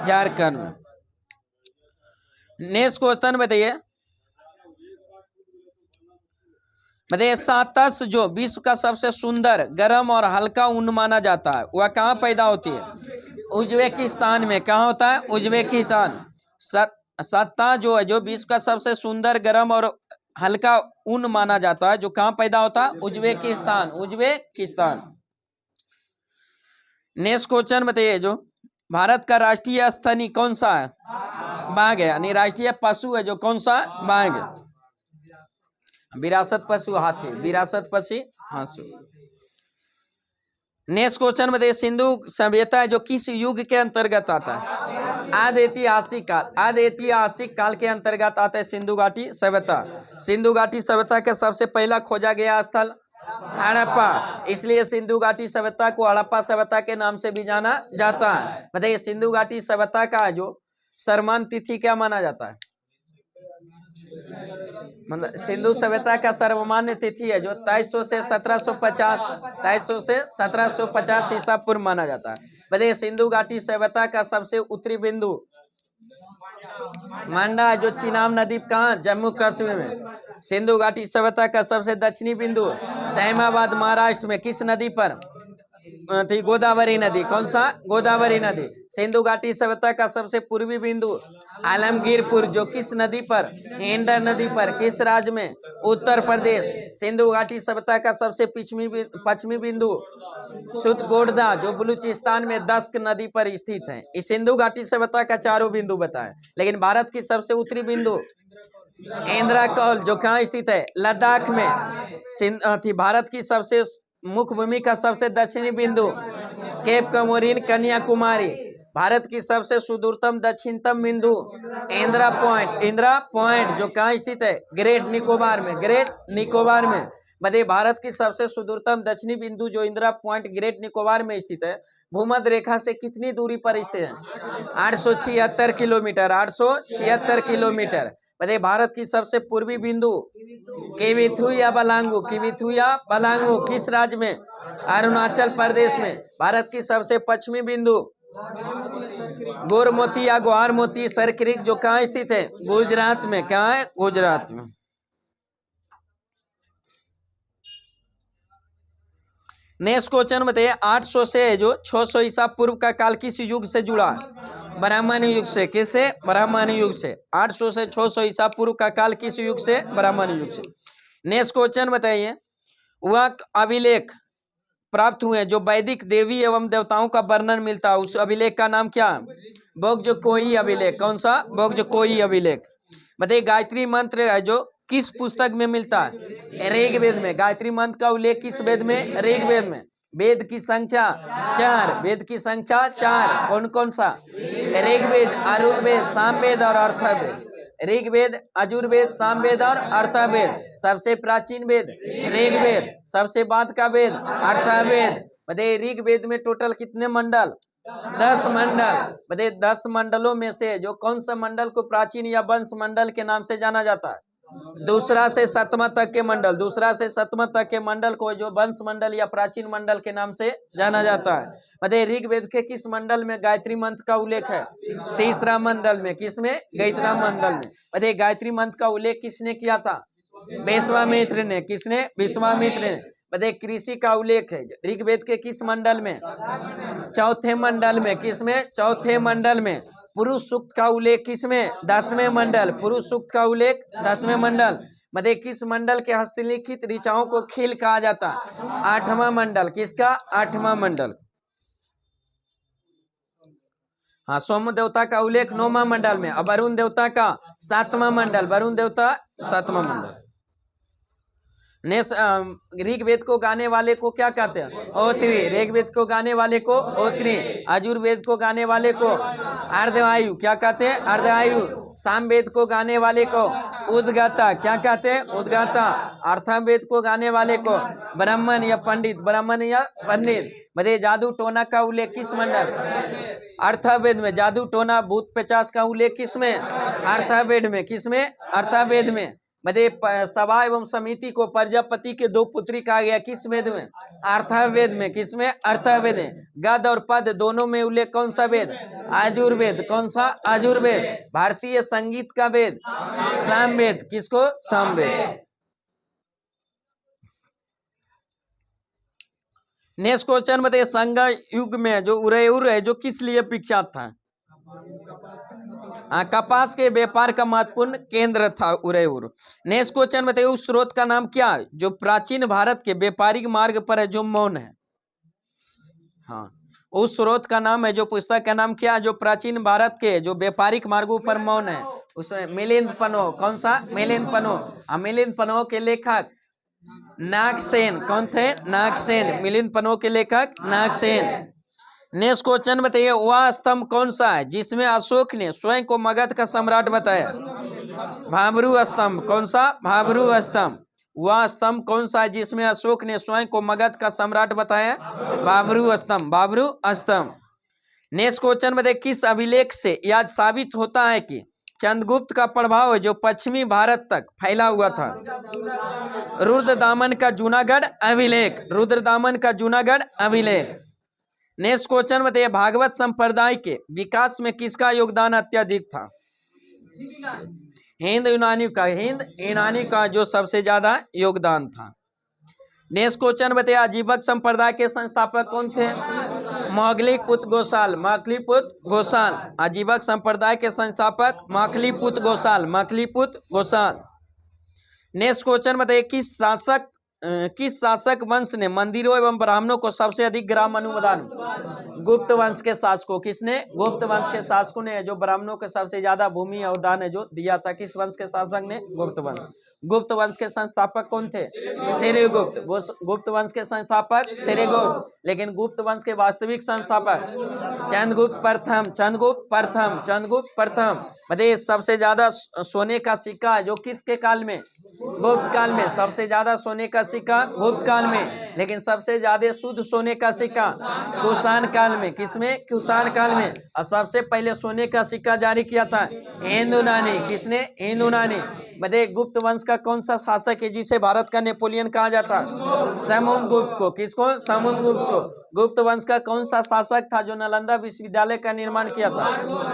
झारखंड में। नेक्स्ट क्वेश्चन बताइए, सातस जो विश्व का सबसे सुंदर, गर्म और हल्का ऊन माना जाता है, वह कहाँ पैदा होती है? उज्बेकिस्तान में। कहाँ होता है? उज्बेकिस्तान। सत्ता जो है, जो विश्व का सबसे सुंदर, गर्म और हल्का ऊन माना जाता है, जो कहाँ पैदा होता है? उज्बेकिस्तान। उज्बेकिस्तान। नेक्स्ट क्वेश्चन बताइए, जो भारत का राष्ट्रीय स्तनी कौन सा है? बाघ है। यानी राष्ट्रीय पशु है जो कौन सा? बाघ। विरासत पशु हाथी। विरासत पशु हाथी। नेक्स्ट क्वेश्चन बताइए, सिंधु सभ्यता है जो किस युग के अंतर्गत आता है? आदि ऐतिहासिक काल। आदि ऐतिहासिक काल के अंतर्गत आता है सिंधु घाटी सभ्यता। सिंधु घाटी सभ्यता का सबसे पहला खोजा गया स्थल हड़प्पा, इसलिए सिंधु घाटी सभ्यता को हड़प्पा सभ्यता के नाम से भी जाना जाता है। बताइए, सिंधु घाटी सभ्यता का जो सर्वमान्य तिथि क्या माना जाता है? मतलब सिंधु सभ्यता का सर्वमान्य तिथि है जो 2300 से 1750, 2300 से 1750 ईसा पूर्व माना जाता है। बताइए, सिंधु घाटी सभ्यता का सबसे उत्तरी बिंदु मांडा, जो चिनाब नदी कहाँ? जम्मू कश्मीर में। सिंधु घाटी सभ्यता का सबसे दक्षिणी बिंदु तैमाबाद, महाराष्ट्र में। किस नदी पर थी? गोदावरी नदी। कौन सा? गोदावरी नदी। सिंधु घाटी सभ्यता का सबसे पूर्वी बिंदु आलमगीरपुर, जो किस नदी पर? हिंडन नदी पर। किस राज्य में? उत्तर प्रदेश। सिंधु घाटी सभ्यता का सबसे पश्चिमी बिंदु सुतगोडदा, जो बलूचिस्तान में दस्क नदी पर स्थित है। इस सिंधु घाटी सभ्यता का चारों बिंदु बताएं। लेकिन भारत की सबसे उत्तरी बिंदु इंदिरा कौल, जो कहाँ स्थित है? लद्दाख में। भारत की सबसे मुख्य भूमि का सबसे दक्षिणी बिंदु केप कमोरिन, कन्याकुमारी। भारत की सबसे सुदूरतम दक्षिणतम बिंदु इंदिरा पॉइंट। इंदिरा पॉइंट जो कहाँ स्थित है? ग्रेट निकोबार में। ग्रेट निकोबार में। बताइए, भारत की सबसे सुदूरतम दक्षिणी बिंदु जो इंदिरा पॉइंट ग्रेट निकोबार में स्थित है, भूमध्य रेखा से कितनी दूरी पर स्थित है? 876 किलोमीटर। 876 किलोमीटर। बताइए, भारत की सबसे पूर्वी बिंदु किविथुया बलांगू। किविथुया बलांगू किस राज्य में? अरुणाचल प्रदेश में। भारत की सबसे पश्चिमी बिंदु गोरमोती या ग्वारमोती सरक्रिक, जो कहाँ स्थित है? गुजरात में। कहाँ है? गुजरात में। नेक्स्ट क्वेश्चन बताइए, 800 से जो 600 ईसा पूर्व का काल किस युग से जुड़ा? ब्राह्मण युग से। किससे? ब्राह्मण युग से। 800 से 600 ईसा पूर्व का काल किस युग से? ब्राह्मण युग से। नेक्स्ट क्वेश्चन बताइए, वह अभिलेख प्राप्त हुए जो वैदिक देवी एवं देवताओं का वर्णन मिलता है, उस अभिलेख का नाम क्या? बोगजोकोई अभिलेख। कौन सा? बोगजोकोई अभिलेख। बताइए गायत्री मंत्र है जो किस पुस्तक में मिलता है? ऋग्वेद में। गायत्री मंत्र का उल्लेख किस वेद में? ऋग्वेद में। वेद की संख्या 4। वेद की संख्या 4। कौन कौन सा? ऋग्वेद, अजुर्वेद, सामवेद और अथर्ववेद। ऋग्वेद, अजुर्वेद, सामवेद और अथर्ववेद। सबसे प्राचीन वेद ऋग्वेद, सबसे बाद का वेद अथर्ववेद। बताइए ऋग्वेद में टोटल कितने मंडल? 10 मंडल। बताइए 10 मंडलों में से जो कौन सा मंडल को प्राचीन या वंश मंडल के नाम से जाना जाता है? दूसरा से सतमा तक के मंडल। दूसरा से सतमा तक के मंडल को जो वंश मंडल या प्राचीन मंडल के नाम से जाना जाता है। बताइए ऋग्वेद के किस मंडल में गायत्री मंत्र का उल्लेख है? तीसरा मंडल में। किसमें? गायत्री मंडल में। बताइए गायत्री मंत्र का उल्लेख किसने किया था? विश्वामित्र ने। किसने? विश्वामित्र ने। बताइए कृषि का उल्लेख है ऋग्वेद के किस मंडल में? चौथे मंडल में। किसमें? चौथे मंडल में। पुरुष सूक्त का उल्लेख किसमें? 10वें मंडल। पुरुष सूक्त का उल्लेख 10वें मंडल। बताइए किस मंडल के हस्तलिखित ऋचाओं को खील कहा जाता? 8वां मंडल। किसका? 8वां मंडल। हाँ, सोम देवता का उल्लेख 9वां मंडल में और वरुण देवता का 7वां मंडल। वरुण देवता 7वां मंडल। ऋग्वेद को गाने वाले को क्या कहते हैं? ओत्री। ऋग्वेद को गाने वाले को ओत्री। अजुर्वेद को गाने वाले को अर्धवायु। क्या कहते हैं? अर्धवायु। सामवेद को गाने वाले को उद्गाता। क्या कहते हैं? उद्गाता। अथर्ववेद को गाने वाले को ब्राह्मण या पंडित। ब्राह्मण या पंडित। बताइए जादू टोना का उल्लेख किस मंडल? अथर्ववेद में। जादू टोना भूत पिशाच का उल्लेख किसमें? अथर्ववेद में। किसमें? अथर्ववेद में। बताइए सभा एवं समिति को प्रजापति के 2 पुत्री कहा गया किस वेद में? अथर्ववेद में। किसमें? अथर्ववेद में। गद और पद दोनों में उल्लेख कौन सा वेद? आयुर्वेद। कौन सा? आयुर्वेद। भारतीय संगीत का वेद सामवेद। किसको? सामवेद। नेक्स्ट क्वेश्चन बताइए संग युग में जो उरेउर है जो किस लिए विख्यात था? कपास के व्यापार का महत्वपूर्ण केंद्र था उरेउर। नेक्स्ट क्वेश्चन बताइए उस स्रोत का नाम क्या है जो प्राचीन भारत के व्यापारिक मार्ग पर है जो मौन है? हाँ, उस स्रोत का नाम है जो पुस्तक का नाम क्या है जो प्राचीन भारत के जो व्यापारिक मार्गों पर मौन है? उसमें मिलिंद पन्नो। कौन सा? मिलिंद पन्नो। मिलिंद पन्नो के लेखक नागसेन। कौन थे? नागसेन। मिलिंद पन्नो के लेखक नागसेन। नेक्स्ट क्वेश्चन बताइए वह स्तंभ कौन सा है जिसमें अशोक ने स्वयं को मगध का सम्राट बताया? भाब्रू स्तंभ। कौन सा? भाब्रू स्तंभ। वह स्तंभ कौन सा है जिसमें अशोक ने स्वयं को मगध का सम्राट बताया? भाब्रू स्तंभ। भाब्रू स्तंभ। नेक्स्ट क्वेश्चन बताइए किस अभिलेख से यह साबित होता है कि चंद्रगुप्त का प्रभाव जो पश्चिमी भारत तक फैला हुआ था? रुद्रदामन का जूनागढ़ अभिलेख। रुद्रदामन का जूनागढ़ अभिलेख। नेक्स्ट क्वेश्चन बताइए भागवत संप्रदाय के विकास में किसका योगदान अत्यधिक था? हिंद यूनानी का जो सबसे ज्यादा योगदान था। नेक्स्ट क्वेश्चन बताइए आजीवक संप्रदाय के संस्थापक कौन थे? माखलीपुत्र गोसाल। माखलीपुत्र गोसाल। आजीवक संप्रदाय के संस्थापक माखलीपुत्र गोसाल। माखलीपुत्र गोसाल। नेक्स्ट क्वेश्चन बताइए किस शासक वंश ने मंदिरों एवं ब्राह्मणों को सबसे अधिक ग्राम अनुदान? गुप्त वंश के शासकों। किसने? गुप्त वंश के शासकों ने जो ब्राह्मणों को सबसे ज्यादा भूमि अनुदान है जो दिया था। किस वंश के शासक ने? गुप्त वंश। गुप्त वंश के संस्थापक कौन थे? श्रीगुप्त। गुप्त वंश के संस्थापक श्रीगुप्त। लेकिन गुप्त वंश के वास्तविक संस्थापक चंद्रगुप्त प्रथम। चंद्रगुप्त प्रथम। चंद्रगुप्त प्रथम। बताइए सबसे ज्यादा सोने का सिक्का जो किसके काल में? गुप्त काल में। सबसे ज्यादा सोने का सिक्का गुप्त काल में। लेकिन सबसे ज्यादा शुद्ध सोने का सिक्का कुषाण काल में। किसमें? कुषाण काल में। और सबसे पहले सोने का सिक्का जारी किया था हिंदुनानी। किसने? हिंदुनानी। बताइए गुप्त वंश का कौन सा शासक है जिसे भारत का नेपोलियन कहा जाता? समुद्रगुप्त को। किसको? समुद्रगुप्त को। गुप्त वंश का कौन सा शासक था जो नालंदा विश्वविद्यालय का निर्माण किया था?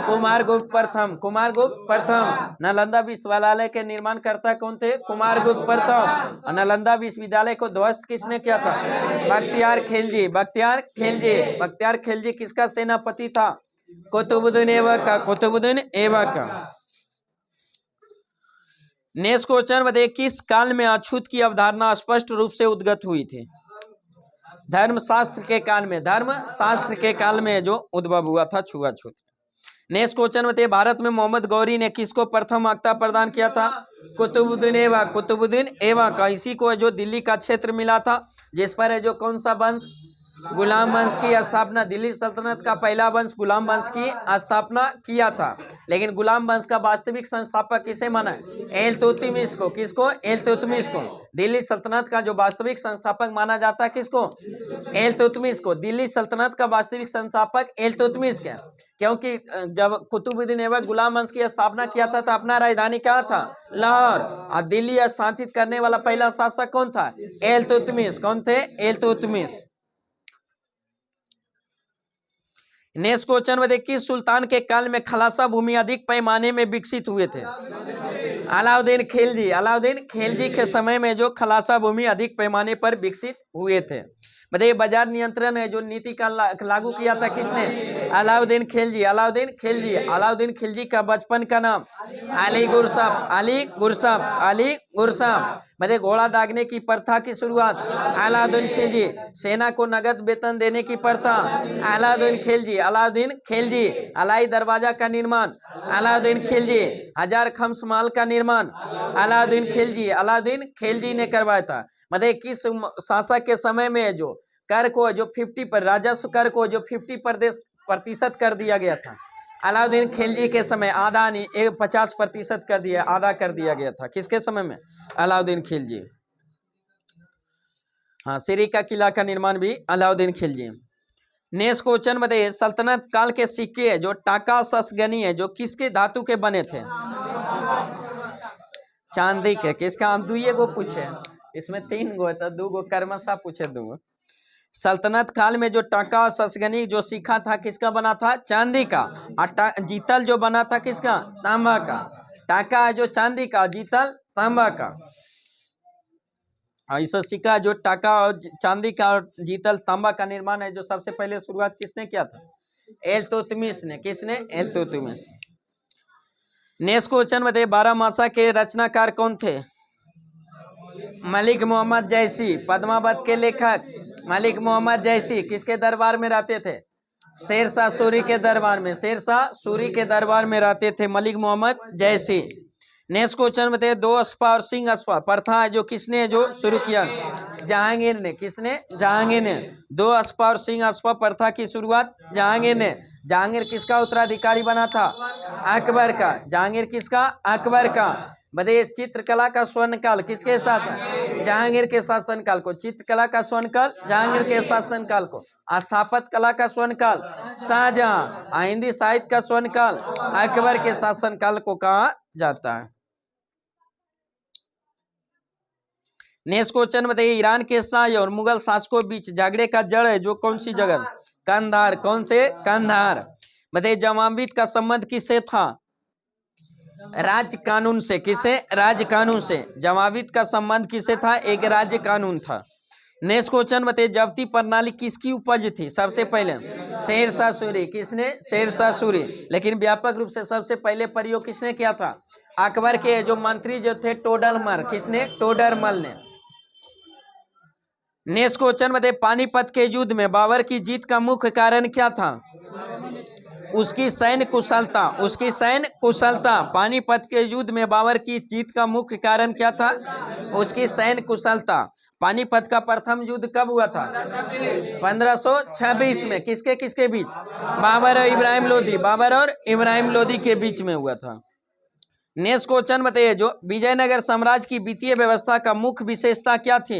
कुमारगुप्त प्रथम। कुमारगुप्त प्रथम। नालंदा विश्वविद्यालय के निर्माण करता कौन थे? कुमारगुप्त प्रथम। और नालंदा विश्वविद्यालय को ध्वस्त किसने किया था? बख्तियार खिलजी। बख्तियार खिलजी। बख्तियार खिलजी किसका सेनापति था? कुतुबुद्दीन ऐबक का। कुतुबुद्दीन ऐबक का। नेक्स्ट क्वेश्चन बताइए किस काल में अछूत की अवधारणा स्पष्ट रूप से उद्गत हुई थी? धर्मशास्त्र के काल में, धर्मशास्त्र के काल में जो उद्भव हुआ था छुआछूत। नेक्स्ट क्वेश्चन बताइए, भारत में मोहम्मद गौरी ने किसको प्रथम अख्ता प्रदान किया था? कुतुबुद्दीन ऐबक, कुतुबुद्दीन ऐबक का। इसी को जो दिल्ली का क्षेत्र मिला था, जिस पर है जो कौन सा वंश, गुलाम वंश की स्थापना, दिल्ली सल्तनत का पहला वंश गुलाम वंश की स्थापना किया था। लेकिन गुलाम वंश का वास्तविक संस्थापक किसे माना है? इल्तुतमिश को। किसको? इल्तुतमिश को। दिल्ली सल्तनत का जो वास्तविक संस्थापक माना जाता है किसको? इल्तुतमिश को। दिल्ली सल्तनत का वास्तविक संस्थापक इल्तुतमिश का, क्योंकि जब कुतुबुद्दीन ऐबक गुलाम वंश की स्थापना किया था तो अपना राजधानी कहाँ था? लाहौर। और दिल्ली स्थापित करने वाला पहला शासक कौन था? इल्तुतमिश। कौन थे? इल्तुतमिश। नेक्स्ट क्वेश्चन में देखिए, सुल्तान के काल में खलासा भूमि अधिक पैमाने में विकसित हुए थे? अलाउद्दीन खिलजी। अलाउद्दीन खिलजी के समय में जो खलासा भूमि अधिक पैमाने पर विकसित हुए थे। बताइए, बाजार नियंत्रण है जो नीति का लागू किया था किसने? अलाउद्दीन खिलजी। अलाउद्दीन खिलजी। अलाउद्दीन खिलजी का बचपन का नाम? अली गुरसाब। अली गुरसाब। अली गुरसाब। बताइए, घोड़ा दागने की प्रथा की शुरुआत? अलाउद्दीन खिलजी। सेना को नगद वेतन देने की प्रथा? अलाउद्दीन खिलजी। अलाउद्दीन खिलजी। अलाई दरवाजा का निर्माण? अलाउद्दीन खिलजी। हजार खम्स महल का निर्माण? अलाउद्दीन खिलजी। अलाउद्दीन खिलजी ने करवाया था। मतलब किस शासक के समय में जो कर को जो 50 पर राजस्व कर को जो 50% कर दिया गया था? अलाउद्दीन खिलजी के समय। आधा नहीं, 50% कर दिया, आधा कर दिया गया था। किसके समय में? अलाउद्दीन खिलजी। हाँ, सिरी का किला का निर्माण भी अलाउद्दीन खिलजी। नेक्स्ट क्वेश्चन बताइए, सल्तनत काल के सिक्के जो टाका ससगनी है जो किसके धातु के बने थे? चांदी के। किसका? हम दुइये गो पूछे, इसमें 3 गो है तो 2 गो कर्मशा पूछे 2 गो। सल्तनत काल में जो टाका और ससगनी जो सिक्का था किसका बना था? चांदी का। और जीतल जो बना था किसका? तांबा का। टाका है जो चांदी का, जीतल तांबा का। ऐसा सिक्का जो टाका और चांदी का और जीतल तांबा का निर्माण है जो सबसे पहले शुरुआत किसने किया था? इल्तुतमिश ने। किसने? इल्तुतमिश। नेक्स्ट क्वेश्चन बताइए, 12 मासा के रचनाकार कौन थे? मलिक मोहम्मद जैसी। पद्मावत के लेखक मलिक मोहम्मद जैसी किसके दरबार में रहते थे? शेरशाह सूरी के दरबार में। शेरशाह सूरी के दरबार में रहते थे मलिक मोहम्मद जैसी। नेक्स्ट क्वेश्चन बताइए, 2 अस्पा और सिंह अस्पा प्रथा है जो किसने जो शुरू किया? जहांगीर ने। किसने? जहांगीर ने। 2 अस्पा और सिंह अस्पा प्रथा की शुरुआत जहांगीर ने। जहांगीर किसका उत्तराधिकारी बना था? अकबर का। जहांगीर किसका? अकबर का। बताइए, चित्रकला का स्वर्णकाल किसके साथ है? जहांगीर के शासनकाल को। चित्रकला का स्वर्णकाल जहांगीर के शासनकाल को। स्थापत्य कला का स्वर्णकाल शाहजहां। हिंदी साहित्य का स्वर्णकाल अकबर के शासनकाल को कहा जाता है। नेक्स्ट क्वेश्चन बताइए, ईरान के शाह और मुगल शासकों के बीच झगड़े का जड़ है जो कौन सी जगह? कंधार। कौन से? कंधार। बताइए, जमाविद का संबंध किससे था? राज्य कानून से। किसे? राज्य कानून से। जमाविद का संबंध किसे था? एक राज्य कानून था। नेक्स्ट क्वेश्चन बताइए, जब्ती प्रणाली किसकी उपज थी सबसे पहले? शेरशाह सूरी। किसने? शेरशाह सूरी। लेकिन व्यापक रूप से सबसे पहले प्रयोग किसने किया था? अकबर के जो मंत्री जो थे टोडरमल। किसने? टोडरमल ने। नेक्स्ट क्वेश्चन बताइए, पानीपत के युद्ध में बाबर की जीत का मुख्य कारण क्या था? उसकी सैन्य कुशलता। उसकी सैन्य कुशलता। पानीपत के युद्ध में बाबर की जीत का मुख्य कारण क्या था? उसकी सैन्य कुशलता। पानीपत का प्रथम युद्ध कब हुआ था? 1526 में। किसके किसके बीच? बाबर और इब्राहिम लोदी। बाबर और इब्राहिम लोदी के बीच में हुआ था। नेक्स्ट क्वेश्चन बताइए, जो विजयनगर साम्राज्य की वित्तीय व्यवस्था का मुख्य विशेषता क्या थी?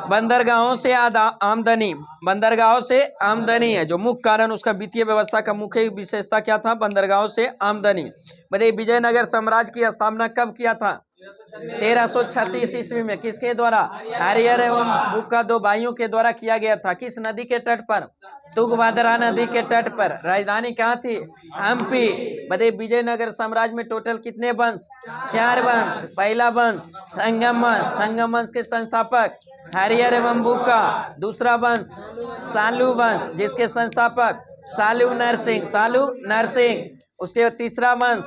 बंदरगाहों से आमदनी। बंदरगाहों से आमदनी है जो मुख्य कारण। उसका वित्तीय व्यवस्था का मुख्य विशेषता क्या था? बंदरगाहों से आमदनी। बताइए, विजयनगर साम्राज्य की स्थापना कब किया था? 1336 ईस्वी में। किसके द्वारा? हरिहर एवं बुक्का 2 भाइयों के द्वारा किया गया था। किस नदी के तट पर? तुंगभद्रा नदी के तट पर। राजधानी कहाँ थी? हम्पी। बताइए, विजयनगर साम्राज्य में टोटल कितने वंश? 4 वंश। पहला वंश संगम वंश। संगम वंश के संस्थापक हरिहर एवं बुक्का। दूसरा वंश सालू वंश जिसके संस्थापक सालू नरसिंह। सालू नरसिंह। उसके बाद तीसरा वंश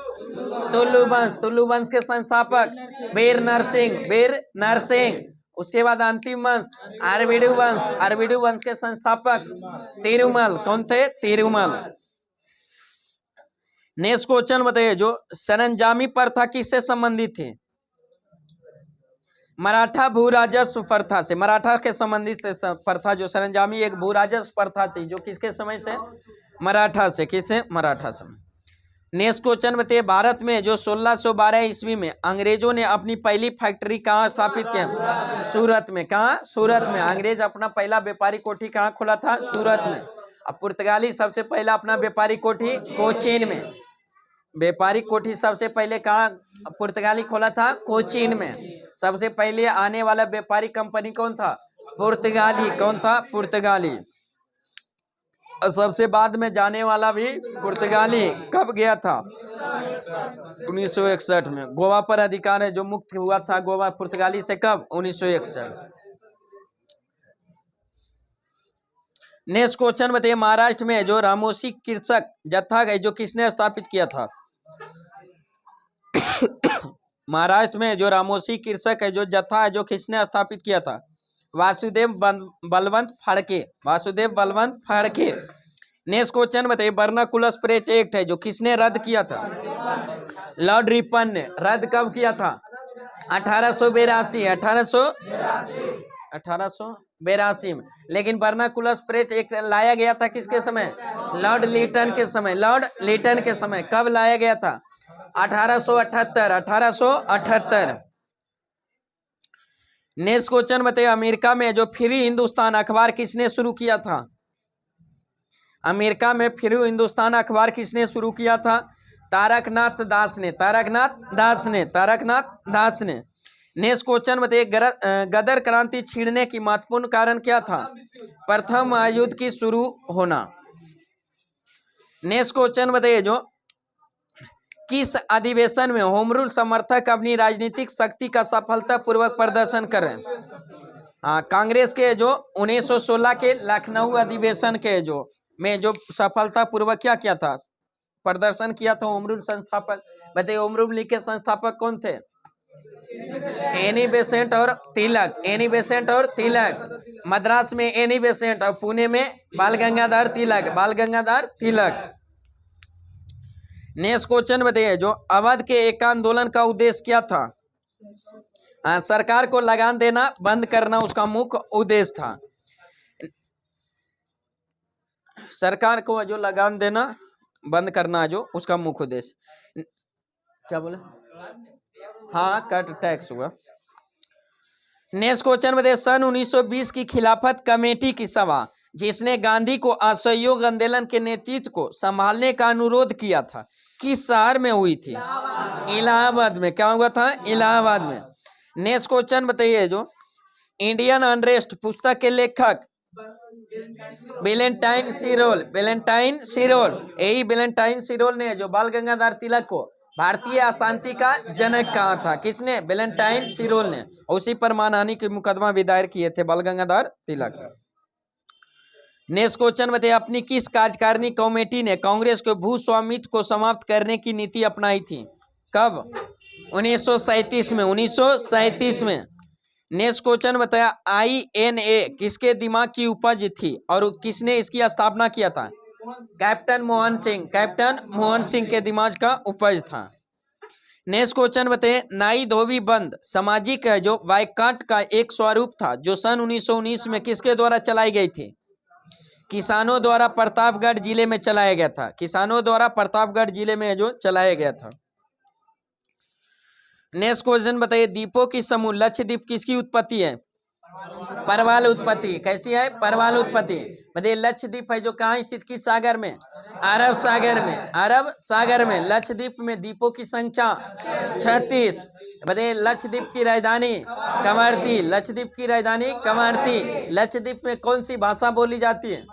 तुलु वंश। तुलु वंश के संस्थापक वीर नरसिंह। वीर नरसिंह। उसके बाद अंतिम वंश अरविडु वंश। अरविडु वंश के संस्थापक तिरुमल। कौन थे? तिरुमल। नेक्स्ट क्वेश्चन बताइए, जो सरंजामी प्रथा किससे संबंधित थी? मराठा भू राजस्व प्रथा से, मराठा के संबंधित से प्रथा जो सरंजामी एक भू राजस्व प्रथा थी, जो किसके समय से? मराठा से। किससे? मराठा से। नेक्स्ट क्वेश्चन बताइए, भारत में जो 1612 ईस्वी में अंग्रेजों ने अपनी पहली फैक्ट्री कहाँ स्थापित किया? सूरत में। कहाँ? सूरत में। अंग्रेज अपना पहला व्यापारी कोठी कहाँ खोला था? सूरत में। अब पुर्तगाली सबसे पहला अपना व्यापारी कोठी कोचीन में। व्यापारी कोठी सबसे पहले कहाँ पुर्तगाली खोला था? कोचीन में। सबसे पहले आने वाला व्यापारी कंपनी कौन था? पुर्तगाली। कौन था? पुर्तगाली। सबसे बाद में जाने वाला भी पुर्तगाली। कब गया था? 1961 में। गोवा पर अधिकार है जो मुक्त हुआ था गोवा पुर्तगाली से, कब? 1961। नेक्स्ट क्वेश्चन बताइए, महाराष्ट्र में जो रामोसी कृषक जत्था है जो किसने स्थापित किया था? महाराष्ट्र में जो रामोसी कृषक है जो जत्था है जो किसने स्थापित किया था? वासुदेव बलवंत फड़के। वासुदेव बलवंत फड़के। नेक्स्ट क्वेश्चन बताइए, वर्नाकुलर प्रेस एक्ट है जो किसने रद्द किया था? लॉर्ड रिपन ने। रद्द कब किया था? 1882। 1882 में। लेकिन वर्नाकुलर प्रेस एक्ट लाया गया था किसके समय? लॉर्ड लिटन के समय। लॉर्ड लिटन के समय। कब लाया गया था? 1878। 1878। नेक्स्ट क्वेश्चन बताइए, अमेरिका में जो फ्री हिंदुस्तान अखबार किसने शुरू किया था? अमेरिका में फ्री हिंदुस्तान अखबार किसने शुरू किया था? तारकनाथ दास ने। तारकनाथ दास ने। तारकनाथ दास ने। नेक्स्ट क्वेश्चन बताइए, गदर क्रांति छिड़ने की महत्वपूर्ण कारण क्या था? प्रथम महायुद्ध की शुरू होना। नेक्स्ट क्वेश्चन बताइए, जो किस अधिवेशन में होम रूल समर्थक अपनी राजनीतिक शक्ति का सफलतापूर्वक प्रदर्शन करें? हाँ, कांग्रेस के जो 1916 के लखनऊ अधिवेशन के जो में जो सफलतापूर्वक क्या किया था? प्रदर्शन किया था होम रूल संस्थापक। बताइए, होम रूल लीग के संस्थापक कौन थे? एनी बेसेंट और तिलक। एनी बेसेंट और तिलक। मद्रास में एनी बेसेंट और पुणे में बाल गंगाधर तिलक। बाल गंगाधर तिलक। नेक्स्ट क्वेश्चन बताइए, जो अवध के एक आंदोलन का उद्देश्य क्या था? सरकार को लगान देना बंद करना उसका मुख्य उद्देश्य था। सरकार को जो लगान देना बंद करना जो उसका मुख्य उद्देश्य। क्या बोले? हाँ, कट टैक्स हुआ। नेक्स्ट क्वेश्चन बताइए, सन 1920 की खिलाफत कमेटी की सभा जिसने गांधी को असहयोग आंदोलन के नेतृत्व को संभालने का अनुरोध किया था किस शहर में हुई थी? इलाहाबाद में। क्या हुआ था? इलाहाबाद में। नेक्स्ट क्वेश्चन बताइए, जो इंडियन अनरेस्ट पुस्तक के लेखक वैलेंटाइन सिरोल। वैलेंटाइन सिरोल। यही वैलेंटाइन सिरोल ने जो बाल गंगाधर तिलक को भारतीय अशांति का जनक कहा था? किसने? वैलेंटाइन सिरोल ने। उसी पर मानहानि के मुकदमा भी दायर किए थे बाल गंगाधर तिलक। नेक्स्ट क्वेश्चन बताइए, अपनी किस कार्यकारिणी कमेटी ने कांग्रेस के भू स्वामित्व को समाप्त करने की नीति अपनाई थी? कब? 1937 में। 1937 में। नेक्स्ट क्वेश्चन बताया, INA किसके दिमाग की उपज थी और किसने इसकी स्थापना किया था? कैप्टन मोहन सिंह। कैप्टन मोहन सिंह के दिमाग का उपज था। नेक्स्ट क्वेश्चन बताइए, नाई धोबी बंद सामाजिक है जो बायकॉट का एक स्वरूप था जो सन 1919 में किसके द्वारा चलाई गई थी? किसानों द्वारा प्रतापगढ़ जिले में चलाया गया था। किसानों द्वारा प्रतापगढ़ जिले में जो चलाया गया था। नेक्स्ट क्वेश्चन बताइए, द्वीपों की समूह लक्षद्वीप किसकी उत्पत्ति है? परवाल उत्पत्ति। कैसी है? परवाल उत्पत्ति। बताइए, लक्षद्वीप है जो कहाँ स्थित? किस सागर में? अरब सागर में। अरब सागर में। लक्षद्वीप में द्वीपों की संख्या 36। बताइए, लक्षद्वीप की राजधानी कवरत्ती। लक्षद्वीप की राजधानी कवरत्ती। लक्षद्वीप में कौन सी भाषा बोली जाती है?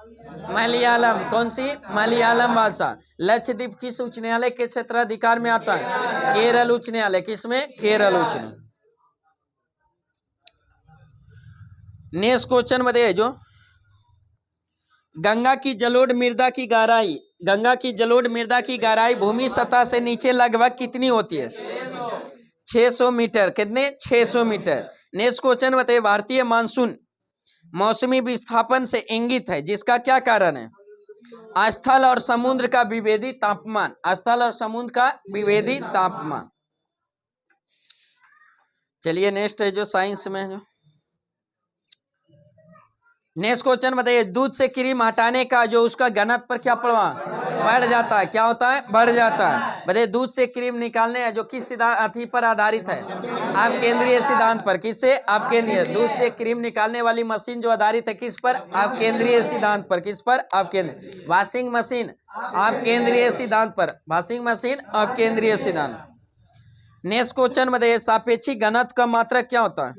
मलयालम। कौन सी? मलयालम भाषा। लक्षद्वीप किस उच्च न्यायालय के क्षेत्राधिकार में आता है? केरल उच्च न्यायालय। किसमें? केरल उच्च न्यायालय। नेक्स्ट क्वेश्चन बताइए, जो गंगा की जलोढ़ मृदा की गहराई, गंगा की जलोढ़ मृदा की गहराई भूमि सतह से नीचे लगभग कितनी होती है? 600 मीटर। कितने? 600 मीटर। नेक्स्ट क्वेश्चन बताइए, भारतीय मानसून मौसमी विस्थापन से इंगित है, जिसका क्या कारण है? स्थल और समुद्र का विभेदी तापमान। स्थल और समुद्र का विभेदी तापमान। चलिए नेक्स्ट है जो साइंस में है जो नेक्स्ट क्वेश्चन बताइए, दूध से क्रीम हटाने का जो उसका घनत्व पर क्या प्रभाव बढ़ जाता है? क्या होता है? बढ़ जाता है। बताइए दूध से क्रीम निकालने जो किस सिद्धांत पर आधारित है? आप केंद्रीय सिद्धांत पर। किससे? आप केंद्रीय। दूध से क्रीम निकालने वाली मशीन जो आधारित है किस पर? आप केंद्रीय सिद्धांत पर। किस पर? आप केंद्र। वॉशिंग मशीन आप केंद्रीय सिद्धांत पर। वॉशिंग मशीन आप केंद्रीय सिद्धांत। नेक्स्ट क्वेश्चन बताइए, सापेक्षिक घनत्व का मात्रक क्या होता है?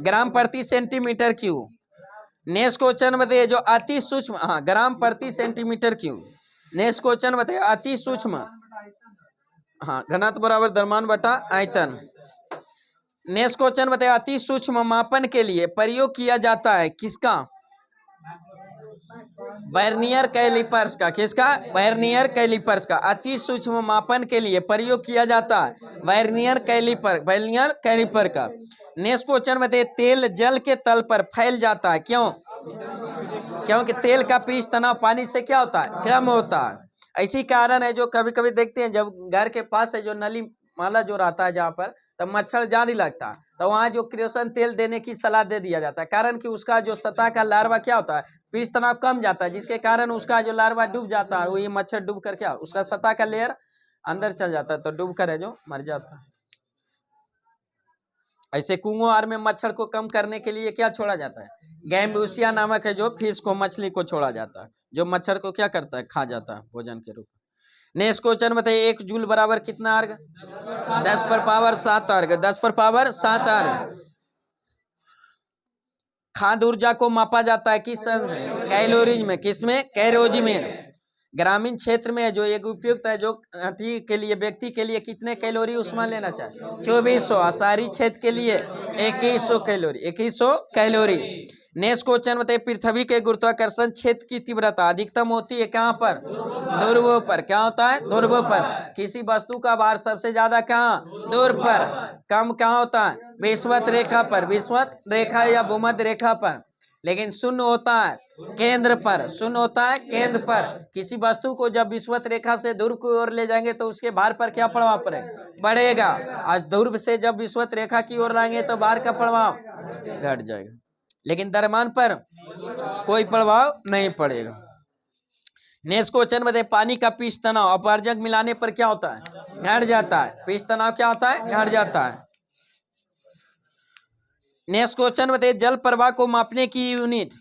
ग्राम प्रति सेंटीमीटर क्यूब। नेक्स्ट क्वेश्चन बताइए, जो अति सूक्ष्म ग्राम प्रति सेंटीमीटर क्यूब। नेक्स्ट क्वेश्चन बताइए, अति सूक्ष्म घनत्व बराबर द्रव्यमान बटा आयतन। नेक्स्ट क्वेश्चन बताइए, अति सूक्ष्म मापन के लिए प्रयोग किया जाता है किसका? वर्नियर कैलिपर्स का। किसका? वर्नियर कैलिपर्स का। अति सूक्ष्म मापन के लिए प्रयोग किया जाता है वर्नियर कैलिपर। वर्नियर कैलिपर का। नेक्स्ट क्वेश्चन बताइए, तेल जल के तल पर फैल जाता है, क्यों? क्योंकि तेल का पृष्ठ तनाव पानी से क्या होता है? कम होता है। इसी कारण है जो कभी कभी देखते हैं जब घर के पास है जो नली माला जो रहता है जहाँ पर, तब मच्छर ज्यादा लगता है, तो वहाँ जो किरोसिन तेल देने की सलाह दे दिया जाता है। कारण कि उसका जो सतह का लार्वा क्या होता है? पृष्ठ तनाव कम जाता है, जिसके कारण उसका जो लार्वा डूब जाता है। वही मच्छर डूब कर क्या उसका सतह का लेयर अंदर चल जाता है, तो डूब कर है जो मर जाता है। ऐसे कुओं आर में मच्छर को कम करने के लिए क्या छोड़ा जाता है? गैम्बूसिया नामक है जो फिश को, मछली को छोड़ा जाता है, जो मच्छर को क्या करता है? खा जाता है भोजन के रूप में। नेक्स्ट क्वेश्चन बताइए, 1 जूल बराबर कितना अर्घ? 10 पर पावर 7 अर्घ। 10 पर पावर 7 अर्घ। खाद्य ऊर्जा को मापा जाता है किस कैलोरीज में? किसमें? कैलोरी में। ग्रामीण क्षेत्र में जो एक उपयुक्त है जो के लिए व्यक्ति के लिए कितने कैलोरी उष्मा लेना चाहिए? 2400। शहरी क्षेत्र के लिए 2100 कैलोरी। 2100 कैलोरी। नेक्स्ट क्वेश्चन बताइए, पृथ्वी के गुरुत्वाकर्षण क्षेत्र की तीव्रता अधिकतम होती है कहाँ पर? ध्रुवों पर। क्या होता है? ध्रुवों पर। किसी वस्तु का भार सबसे ज्यादा कहाँ? ध्रुव पर। कम कहाँ होता है? विषुवत रेखा पर। विषुवत रेखा या भूमध्य रेखा पर। लेकिन शून्य होता है केंद्र पर। शून्य होता है केंद्र पर। किसी वस्तु को जब विषुवत रेखा से ध्रुव की ओर ले जाएंगे तो उसके भार पर क्या प्रभाव पड़ेगा? बढ़ेगा। आज ध्रुव से जब विषुवत रेखा की ओर लाएंगे तो भार का प्रभाव घट जाएगा, लेकिन द्रव्यमान पर कोई प्रभाव नहीं पड़ेगा। नेक्स्ट क्वेश्चन बताइए, पानी का पृष्ठ तनाव अपवर्जक मिलाने पर क्या होता है? घट जाता है। पृष्ठ तनाव क्या होता है? घट जाता है। नेक्स्ट क्वेश्चन बताइए, जल प्रवाह को मापने की यूनिट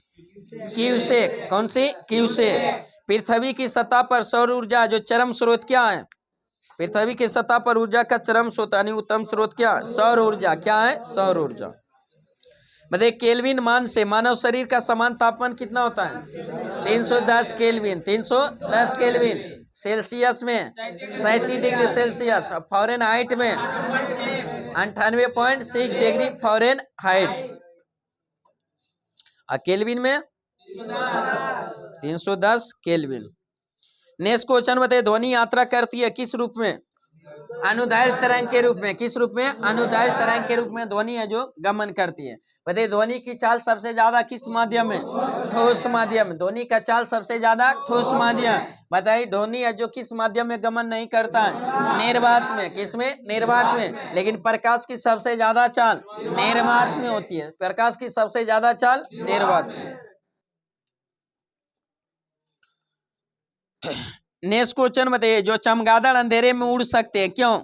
क्यूसेक। कौन सी? क्यूसेक। पृथ्वी की सतह पर सौर ऊर्जा जो चरम स्रोत क्या है? पृथ्वी की सतह पर ऊर्जा का चरम स्रोत यानी उत्तम स्रोत क्या? सौर ऊर्जा। क्या है? सौर ऊर्जा। बताइए, केल्विन मान से मानव शरीर का समान तापमान कितना होता है? 310 केल्विन। 310 केल्विन। सेल्सियस में 37 डिग्री सेल्सियस। फ़ारेनहाइट में 98.6 डिग्री फ़ारेनहाइट। केल्विन में 310 केल्विन। नेक्स्ट क्वेश्चन बताइए, ध्वनि यात्रा करती है किस रूप में? अनुदैर्घ्य तरंग के रूप में। किस रूप में? अनुदैर्घ्य तरंग के रूप में ध्वनि है जो गमन करती है। बताइए, ध्वनि की चाल सबसे ज्यादा किस माध्यम में? ठोस माध्यम। ध्वनि का चाल सबसे ज्यादा ठोस माध्यम। बताइए, ध्वनि है जो किस माध्यम में गमन नहीं करता है? निर्वात में। किसमें? निर्वात में। लेकिन प्रकाश की सबसे ज्यादा चाल निर्वात में होती है। प्रकाश की सबसे ज्यादा चाल निर्वात में। नेक्स्ट क्वेश्चन बताइए, जो चमगादड़ अंधेरे में उड़ सकते हैं क्यों?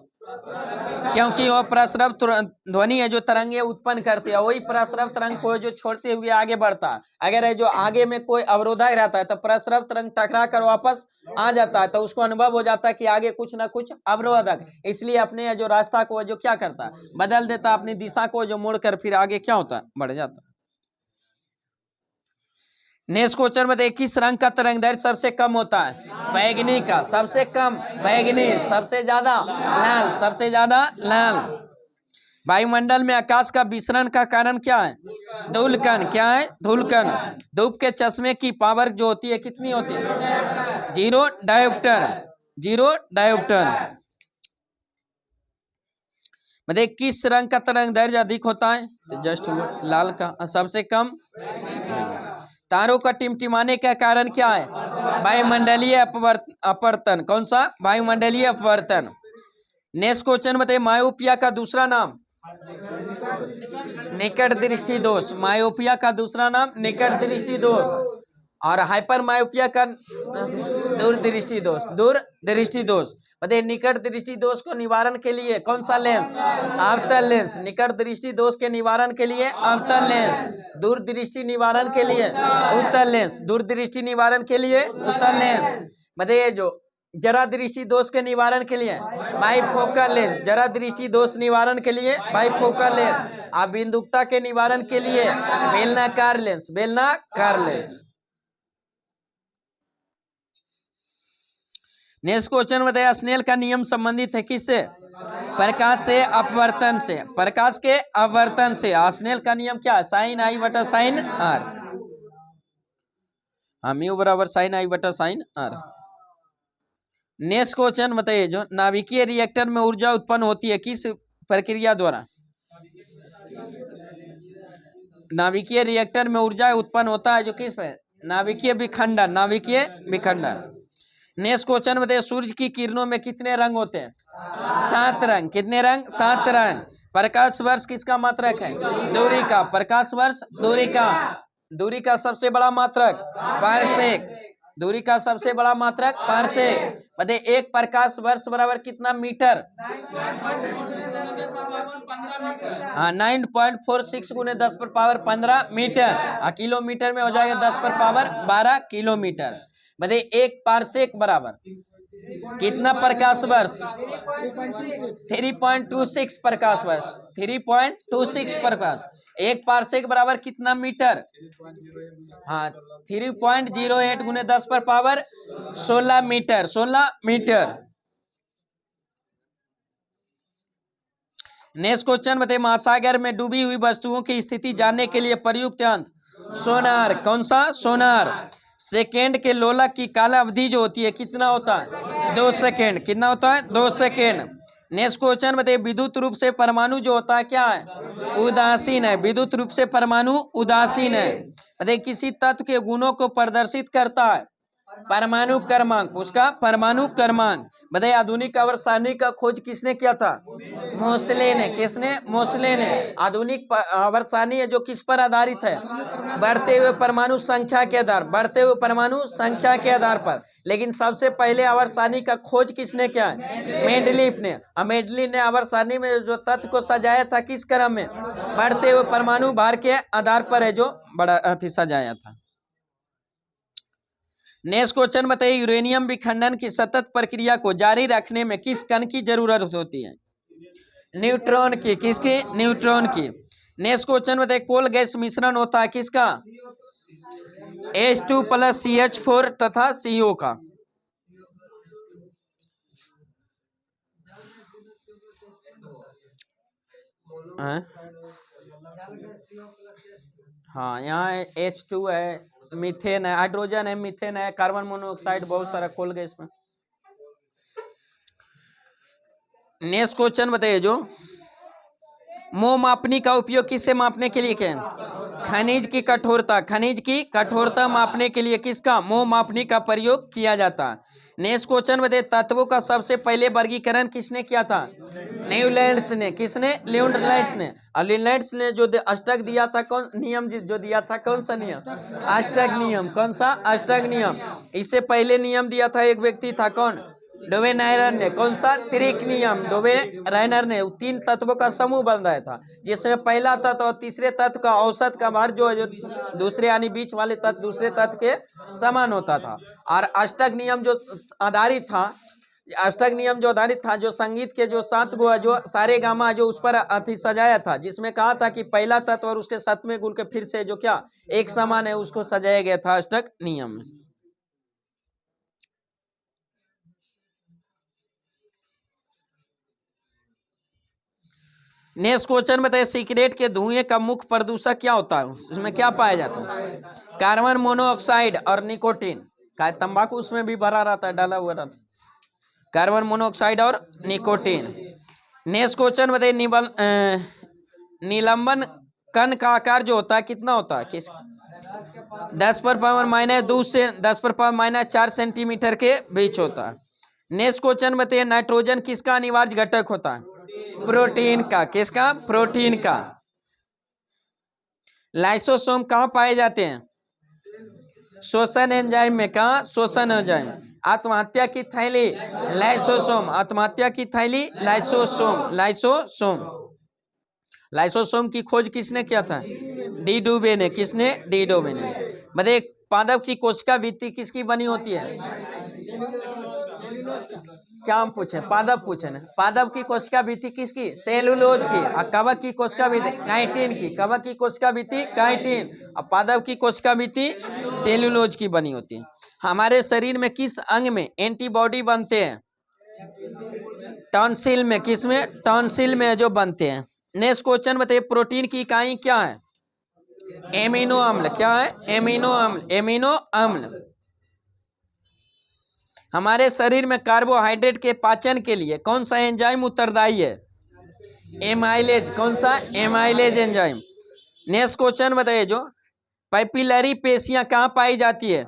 क्योंकि वो प्रसरव ध्वनि है जो तरंगे उत्पन्न करती है, वही प्रसरव तरंग को जो छोड़ते हुए आगे बढ़ता है। अगर है जो आगे में कोई अवरोधक रहता है तो प्रसरव तरंग टकरा कर वापस आ जाता है, तो उसको अनुभव हो जाता है कि आगे कुछ ना कुछ अवरोधक, इसलिए अपने जो रास्ता को जो क्या करता है? बदल देता है, अपनी दिशा को जो मोड़ कर फिर आगे क्या होता है? बढ़ जाता है। नेक्स्ट क्वेश्चन में देखिए, किस रंग का तरंगदैर्घ्य सबसे कम होता है? बैगनी का। सबसे कम बैगनी। सबसे ज्यादा लाल। सबसे ज्यादा लाल। वायुमंडल में आकाश का विसरण का कारण क्या है? धूलकण। क्या है? धूलकण। धूप के चश्मे की पावर जो होती है कितनी होती है? Zero dioptre, zero dioptre. मतलब किस रंग का तरंग दैर्घ्य अधिक होता है? तो जस्ट लाल का। सबसे कम तारों का टिमटिमाने का कारण क्या है? वायुमंडलीय अपवर्तन। कौन सा? वायुमंडलीय अपवर्तन। नेक्स्ट क्वेश्चन बताइए, मायोपिया का दूसरा नाम? निकट दृष्टि दोष। मायोपिया का दूसरा नाम निकट दृष्टि दोष। और हाइपर मायोपिया का दूरदृष्टि दोष। दूरदृष्टि दोष। बताइए निकट दृष्टि दोष को निवारण के लिए कौन सा लेंस? अवतल लेंस। निकट दृष्टि दोष के निवारण के लिए अवतल लेंस। दूरदृष्टि निवारण के लिए उत्तल लेंस। दूरदृष्टि निवारण के लिए उत्तल लेंस। बताइए जो जरा दृष्टि दोष के निवारण के लिए बाइफोकल लेंस। जरा दृष्टि दोष निवारण के लिए बाइफोकल लेंस। और बिंदुकता के निवारण के लिए बेलनाकार लेंस। बेलनाकार लेंस। नेक्स्ट क्वेश्चन बताइए, स्नेल का नियम संबंधित है किससे? प्रकाश से अपवर्तन से। प्रकाश के अपवर्तन से। स्नेल का नियम क्या है? साइन आई बटा साइन आर। म्यू बराबर साइन आई बटा साइन आर। नेक्स्ट क्वेश्चन बताइए, जो नाभिकीय रिएक्टर में ऊर्जा उत्पन्न होती है किस प्रक्रिया द्वारा? नाभिकीय रिएक्टर में ऊर्जा उत्पन्न होता है जो किस पर? नाभिकीय विखंडन। नाभिकीय विखंडन। नेक्स्ट क्वेश्चन बताइए, सूर्य की किरणों में कितने रंग होते हैं? 7 रंग। कितने रंग? 7 रंग। प्रकाश वर्ष किसका मात्रक है? दूरी का। प्रकाश वर्ष दूरी का। दूरी का सबसे बड़ा मात्रक पारसेक। दूरी का सबसे बड़ा मात्रक पारसेक। बताइए 1 प्रकाश वर्ष बराबर कितना मीटर? 9.46 गुने 10 पर पावर 15 मीटर। किलोमीटर में हो जाएगा 10 पर पावर 12 किलोमीटर। बताइए 1 पारसेक बराबर कितना प्रकाश वर्ष? 3.26 प्रकाश वर्ष। 3.26 प्रकाश। 1 पारसेक बराबर कितना मीटर? 3.08 गुने 10 पर power 16 metre. 16 metre. Next question बताइए, महासागर में डूबी हुई वस्तुओं की स्थिति जानने के लिए प्रयुक्त यंत्र? सोनार। कौन सा? सोनार। सेकेंड के लोलक की काल अवधि जो होती है कितना होता है? 2 सेकेंड। कितना होता है? 2 सेकेंड। नेक्स्ट क्वेश्चन बताइए, विद्युत रूप से परमाणु जो होता है क्या है? उदासीन है। विद्युत रूप से परमाणु उदासीन है। बताइए किसी तत्व के गुणों को प्रदर्शित करता है? परमाणु क्रमांक। उसका परमाणु क्रमांक। बताइए आधुनिक आवर्त सारणी का खोज किसने किया था? मोसले ने। किसने? मोसले ने। आधुनिक आवर्त सारणी है जो किस पर आधारित है? बढ़ते हुए परमाणु संख्या के आधार। बढ़ते हुए परमाणु संख्या के आधार पर। लेकिन सबसे पहले आवर्त सारणी का खोज किसने किया है? मेंडलीफ ने। मेंडलीफ ने आवर्त सारणी में जो तत्व को सजाया था किस क्रम में? बढ़ते हुए परमाणु भार के आधार पर है जो बड़ा सजाया था। नेक्स्ट क्वेश्चन बताइए, यूरेनियम विखंडन की सतत प्रक्रिया को जारी रखने में किस कण की जरूरत होती है? न्यूट्रॉन की। किसकी? न्यूट्रॉन की। नेक्स्ट क्वेश्चन बताइए, कोल गैस मिश्रण होता है किसका? H2 + CH4 तथा CO का। हाँ यहाँ H2 है, मीथेन है, हाइड्रोजन है, मीथेन है, कार्बन मोनोऑक्साइड, बहुत सारा कोल गैस में। नेक्स्ट क्वेश्चन बताइए, जो मोह मापनी का उपयोग किससे मापने के लिए किया? खनिज की कठोरता। खनिज की कठोरता मापने के लिए किसका? मोह मापनी का प्रयोग किया जाता है। नेक्स्ट क्वेश्चन बताइए, तत्वों का सबसे पहले वर्गीकरण किसने किया था? न्यूलैंड्स ने। किसने? न्यूलैंड्स ने। और न्यूलैंड्स ने जो अष्टक दिया था, कौन नियम जो दिया था, कौन सा नियम? अष्टक नियम। कौन सा? अष्टक नियम। इससे पहले नियम दिया था एक व्यक्ति था, कौन? डोवेनायर ने। कौन सा? त्रिक नियम। डोवेनायर ने 3 तत्वों का समूह बनाया था, जिसमें पहला तत्व और तीसरे तत्व का औसत का भार जो दूसरे यानी बीच वाले तत्व दूसरे तत्व के समान होता था। और अष्टक नियम जो आधारित था, अष्टक नियम जो आधारित था, जो संगीत के जो 7 गो जो सारे गामा जो उस पर सजाया था, जिसमें कहा था कि पहला तत्व और उसके 7वें गुण के फिर से जो क्या एक समान है, उसको सजाया गया था अष्टक नियम में। नेक्स्ट क्वेश्चन बताइए, सिगरेट के धुएं का मुख्य प्रदूषक क्या होता है? उसमें क्या पाया जाता है? कार्बन मोनोऑक्साइड और निकोटीन। क्या तंबाकू उसमें भी भरा रहता है, डाला हुआ रहता है, कार्बन मोनोऑक्साइड और निकोटीन। नेक्स्ट क्वेश्चन बताइए, निलंबन कण का आकार जो होता है कितना होता है, किस 10⁻⁻2 से 10⁻⁻4 सेंटीमीटर के बीच होता है। नेक्स्ट क्वेश्चन बताइए, नाइट्रोजन किसका अनिवार्य घटक होता है, प्रोटीन का, किसका, प्रोटीन का। लाइसोसोम कहाँ पाए जाते हैं, श्वसन एंजाइम में, कहाँ, श्वसन एंजाइम। आत्महत्या की थैली, लाइसोसोम, आत्महत्या की थैली, लाइसोसोम, लाइसोसोम। लाइसोसोम की खोज किसने किया था, डी डुबे ने, किसने, डी डुबे ने। बताइए पादप की कोशिका भित्ति किसकी बनी होती है, क्या हम पूछे, पादप पूछे ना, पादप की कोशिका भित्ति किसकी, सेलुलोज की। और कवक की कोशिका भित्ति काइटिन की, कवक की कोशिका भित्ति काइटिन, और पादप की कोशिका भित्ति सेलुलोज की बनी होती है। हमारे शरीर में किस अंग में एंटीबॉडी बनते हैं, टॉन्सिल में, किसमें, टॉन्सिल में जो बनते हैं। नेक्स्ट क्वेश्चन बताइए, प्रोटीन की इकाई क्या है, एमिनो अम्ल, क्या है, एमिनो अम्ल, एमिनो अम्ल। हमारे शरीर में कार्बोहाइड्रेट के पाचन के लिए कौन सा एंजाइम उत्तरदायी है, एमाइलेज, कौन सा, एमाइलेज एंजाइम। नेक्स्ट क्वेश्चन बताइए, जो पैपिलरी पेशियां कहाँ पाई जाती है,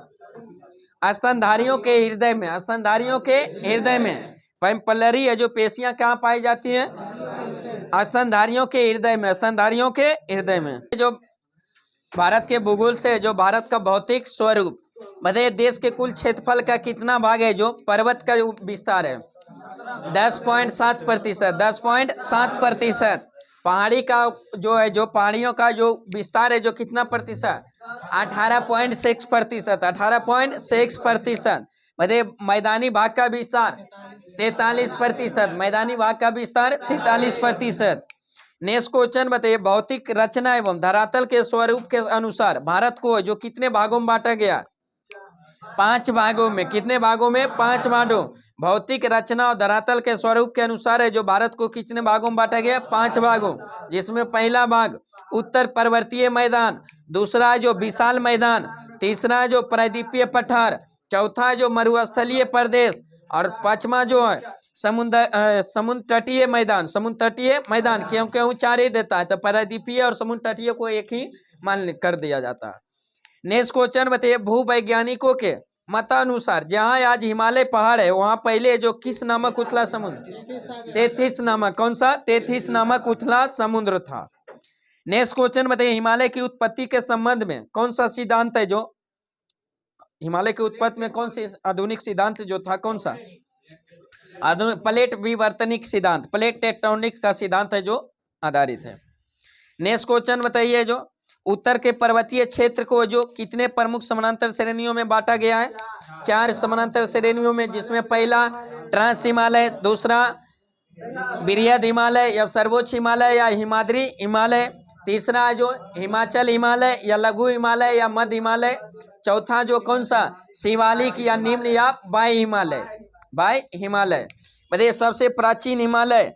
स्तनधारियों के हृदय में, स्तनधारियों के हृदय में। पैपिलरी है जो पेशियां कहाँ पाई जाती हैं, स्तनधारियों के हृदय में, स्तनधारियों के हृदय में। जो भारत के भूगोल से जो भारत का भौतिक स्वरूप, बताइए देश के कुल क्षेत्रफल का कितना भाग है जो पर्वत का विस्तार है, 10.7%, 10.7%। पहाड़ी का जो है, जो पहाड़ियों का जो विस्तार है जो कितना प्रतिशत, 18.6%, 18.6%। बताइए मैदानी भाग का विस्तार 43%, मैदानी भाग का विस्तार 43%। नेक्स्ट क्वेश्चन बताइए, भौतिक रचना एवं धरातल के स्वरूप के अनुसार भारत को जो कितने भागों में बांटा गया, 5 भागों में, कितने भागों में, 5 भागों। भौतिक रचना और धरातल के स्वरूप के अनुसार है जो भारत को कितने भागों में बांटा गया, 5 भागों, जिसमें पहला भाग उत्तर पर्वतीय मैदान, दूसरा है जो विशाल मैदान, तीसरा है जो प्रायद्वीपीय पठार, चौथा है जो मरुस्थलीय प्रदेश, और पांचवा जो है समुद्र तटीय मैदान, समुद्र तटीय मैदान। क्यों क्यों 4 ही देता है, तो प्रायद्वीपीय और समुद्र तटीय को एक ही मान कर दिया जाता है। नेक्स्ट क्वेश्चन बताइए, भूवैज्ञानिकों के मतानुसार जहां आज हिमालय पहाड़ है वहां पहले जो किस नामक उथला समुद्र, तेथिस नामक, कौन सा, तेथिस नामक उथला समुद्र था। नेक्स्ट क्वेश्चन बताइए, हिमालय की उत्पत्ति के संबंध में कौन सा सिद्धांत है, जो हिमालय की उत्पत्ति में कौन सी आधुनिक सिद्धांत जो था, कौन सा आधुनिक, प्लेट विवर्तनिक सिद्धांत, प्लेट टेक्टोनिक का सिद्धांत है जो आधारित है। नेक्स्ट क्वेश्चन बताइए, जो उत्तर के पर्वतीय क्षेत्र को जो कितने प्रमुख समानांतर श्रेणियों में बांटा गया है, 4 समानांतर श्रेणियों में, जिसमें पहला ट्रांस हिमालय, दूसरा बृहद हिमालय या सर्वोच्च हिमालय या हिमाद्री हिमालय, तीसरा जो हिमाचल हिमालय या लघु हिमालय या मध्य हिमालय, चौथा जो कौन सा, शिवालिक या निम्न या बाह्य हिमालय, बाह्य हिमालय। बताइए सबसे प्राचीन हिमालय,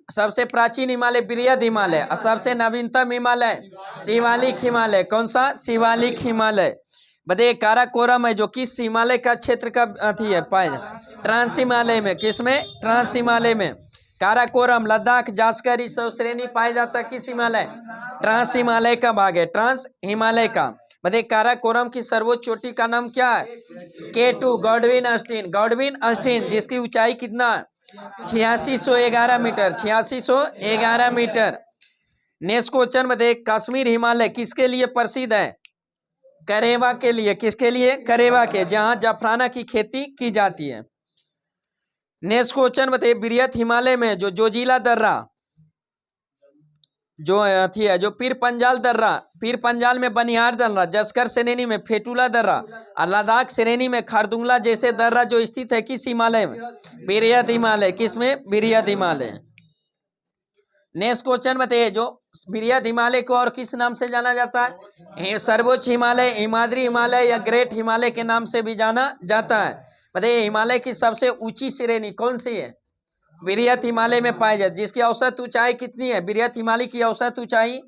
सबसे प्राचीन हिमालय बृहद हिमालय, और सबसे नवीनतम हिमालय शिवालिक हिमालय, कौन सा, शिवालिक हिमालय। बताइए काराकोरम है जो किस हिमालय का क्षेत्र का अथी है, पाए ट्रांस हिमालय में, किसमें, ट्रांस हिमालय में। काराकोरम लद्दाख जास्कर इस श्रेणी पाया जाता है किस हिमालय, ट्रांस हिमालय का भाग है, ट्रांस हिमालय का। बताइए काराकोरम की सर्वोच्च चोटी का नाम क्या है, K2 गॉडविन अस्टीन, गॉडविन अस्टीन, जिसकी ऊंचाई कितना, 8611 मीटर, 8611 मीटर। नेक्स्ट क्वेश्चन बताइए, कश्मीर हिमालय किसके लिए प्रसिद्ध है, करेवा के लिए, किसके लिए, करेवा के, जहां जफराना की खेती की जाती है। नेक्स्ट क्वेश्चन बताइए, बृहद हिमालय में जो जोजिला दर्रा जो अथी है, जो पीर पंजाल दर्रा, पीर पंजाल में बनिहार दर्रा, जस्कर श्रेणी में फेटुला दर्रा, और लद्दाख श्रेणी में खारदुंगला जैसे दर्रा जो स्थित है किस हिमालय में, बृहद हिमालय, किसमें, बृहद हिमालय। नेक्स्ट क्वेश्चन बताइए, जो बृहद हिमालय को और किस नाम से जाना जाता है, सर्वोच्च हिमालय, हिमाद्री हिमालय या ग्रेट हिमालय के नाम से भी जाना जाता है। बताइए हिमालय की सबसे ऊंची श्रेणी कौन सी है, बृहद हिमालय में पाई जाती है, जिसकी औसत ऊंचाई कितनी है, बृहद हिमालय की औसत ऊंचाई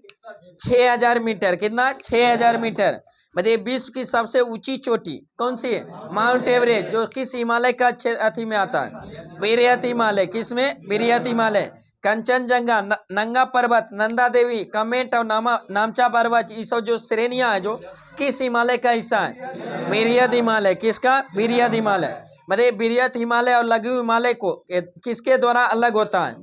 6000 मीटर, कितना, 6000 मीटर। बताइए विश्व की सबसे ऊंची चोटी कौन सी है? माउंट एवरेस्ट, जो किस हिमालय का अथी में आता है? बिरियत हिमालय। किसमें? बिरियत हिमालय। कंचनजंगा, नंगा पर्वत, नंदा देवी, कमेट और नामचा पर्वत, ये सब जो श्रेणियां है जो किस हिमालय का हिस्सा है? बिरियत हिमालय। किसका? बिरियत हिमालय। बताइए बिरियत हिमालय और लघु हिमालय को किसके द्वारा अलग होता है?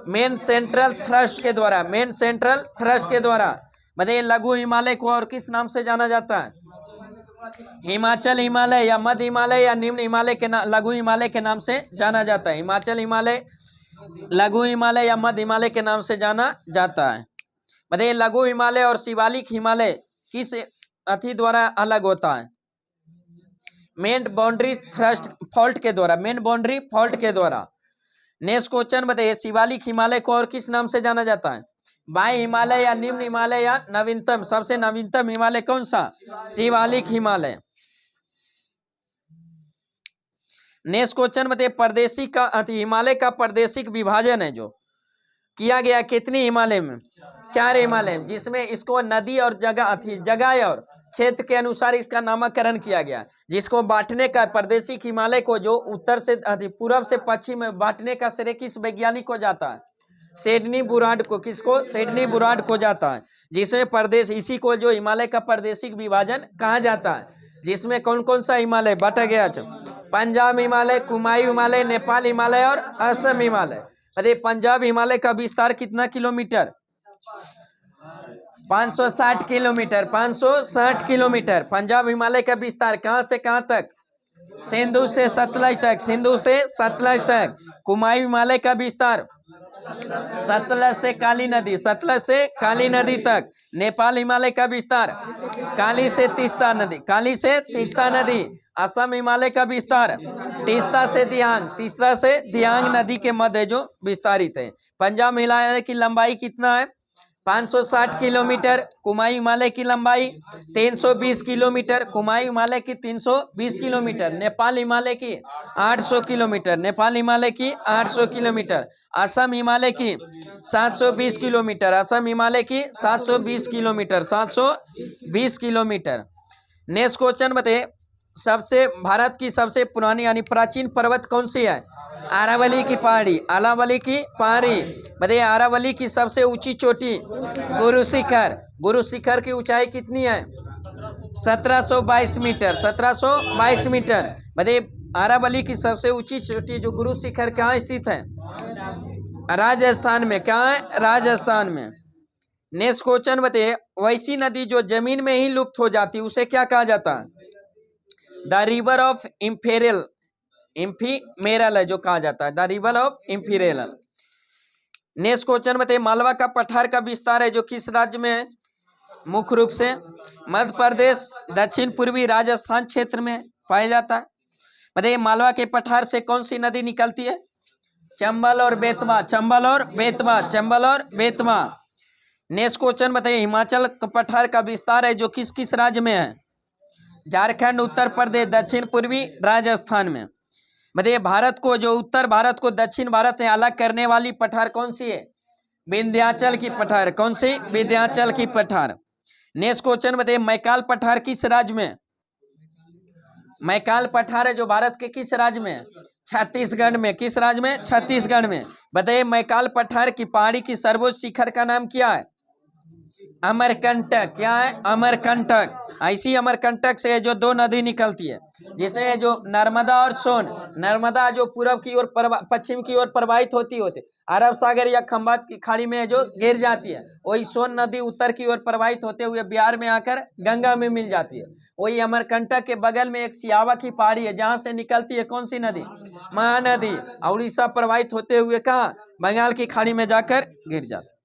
मेन सेंट्रल थ्रस्ट के द्वारा। मेन सेंट्रल थ्रस्ट के द्वारा। बताइए लघु हिमालय को और किस नाम से जाना जाता है? हिमाचल हिमालय या मध्य हिमालय या निम्न हिमालय के लघु हिमालय के नाम से जाना जाता है। हिमाचल हिमालय, लघु हिमालय या मध्य हिमालय के नाम से जाना जाता है। बताइए लघु हिमालय और शिवालिक हिमालय किस अथी द्वारा अलग होता है? मेन बाउंड्री थ्रस्ट फॉल्ट के द्वारा। मेन बाउंड्री फॉल्ट के द्वारा। नेक्स्ट क्वेश्चन बताइए शिवालिक हिमालय को और किस नाम से जाना जाता है? बाह्य हिमालय या निम्न हिमालय या नवीनतम? सबसे नवीनतम हिमालय कौन सा? शिवालिक हिमालय। नेक्स्ट क्वेश्चन बताइए प्रदेशी का हिमालय का प्रादेशिक विभाजन है जो किया गया कितनी हिमालय में? 4 हिमालय में, जिसमें इसको नदी और जगह और क्षेत्र के अनुसार इसका नामकरण किया गया, जिसको बांटने का प्रादेशिक हिमालय को जो उत्तर से पूर्व से पश्चिम में बांटने का श्रेय किस वैज्ञानिक को जाता है? सिडनी बुराड को। किसको? सिडनी बुराड को जाता है। जिसमें प्रदेश, इसी को जो हिमालय का प्रादेशिक विभाजन कहा जाता है, जिसमें कौन कौन सा हिमालय बांटा गया? पंजाब हिमालय, कुमायूं हिमालय, नेपाल हिमालय और असम हिमालय। अरे पंजाब हिमालय का विस्तार कितना kilometre? 560 kilometre. 560 kilometre Punjab Himalaya का विस्तार। कहां से कहां तक? सिंधु से सतलज तक। सिंधु से सतलज तक। कुमायूं हिमालय का विस्तार सतलज से काली नदी, सतलज से काली नदी तक। नेपाल हिमालय का विस्तार काली से तीस्ता नदी, काली से तीस्ता नदी। असम हिमालय का विस्तार तीस्ता से दियांग, तीस्ता से दियांग नदी के मध्य जो विस्तारित है। पंजाब हिमालय की लंबाई कितना है? 560 किलोमीटर। कुमायूं हिमालय की लंबाई 320 किलोमीटर। कुमायूं हिमालय की 320 किलोमीटर। नेपाल हिमालय की 800 किलोमीटर। नेपाल हिमालय की 800 किलोमीटर। असम हिमालय की 720 किलोमीटर। असम हिमालय की 720 किलोमीटर। 720 किलोमीटर। नेक्स्ट क्वेश्चन बताइए सबसे भारत की सबसे पुरानी यानी प्राचीन पर्वत कौन सी है? अरावली की पहाड़ी। अरावली की पहाड़ी। बताइए अरावली की सबसे ऊंची चोटी गुरु शिखर। गुरु शिखर की ऊंचाई कितनी है? 1722 मीटर। 1722 मीटर। बताइए अरावली की सबसे ऊंची चोटी जो गुरु शिखर कहाँ स्थित है? राजस्थान में। कहाँ है? राजस्थान में। नेक्स्ट क्वेश्चन बताइए वैसी नदी जो जमीन में ही लुप्त हो जाती है उसे क्या कहा जाता है? The river of imperial, ephemeral है जो कहा जाता है, the river of ephemeral. Next question बताइए मालवा का पठार का विस्तार है जो किस राज्य में है? मुख्य रूप से मध्य प्रदेश, दक्षिण पूर्वी राजस्थान क्षेत्र में पाया जाता है। बताइए मालवा के पठार से कौन सी नदी निकलती है? चंबल और बेतवा। चंबल और बेतवा। चंबल और बेतवा। नेक्स्ट क्वेश्चन बताइए हिमाचल पठार का विस्तार है जो किस किस राज्य में है? झारखंड, उत्तर प्रदेश, दक्षिण पूर्वी राजस्थान में। बताइए भारत को जो उत्तर भारत को दक्षिण भारत से अलग करने वाली पठार कौन सी है? विंध्याचल की पठार। कौन सी? विंध्याचल की पठार। नेक्स्ट क्वेश्चन बताइए मैकाल पठार किस राज्य में? मैकाल पठार है जो भारत के किस राज्य में? छत्तीसगढ़ में। किस राज्य में? छत्तीसगढ़ में। बताइए मैकाल पठार की पहाड़ी की सर्वोच्च शिखर का नाम क्या है? अमरकंटक। क्या है? अमरकंटक। ऐसी अमरकंटक से जो 2 नदी निकलती है, जैसे जो नर्मदा और सोन। नर्मदा जो पूर्व की ओर पश्चिम की ओर प्रवाहित होती अरब सागर या खंबात की खाड़ी में जो गिर जाती है, वही सोन नदी उत्तर की ओर प्रवाहित होते हुए बिहार में आकर गंगा में मिल जाती है। वही अमरकंटक के बगल में एक सियावा की पहाड़ी है जहां से निकलती है कौन सी नदी? महानदी। उड़ीसा प्रवाहित होते हुए कहाँ? बंगाल की खाड़ी में जाकर गिर जाती है।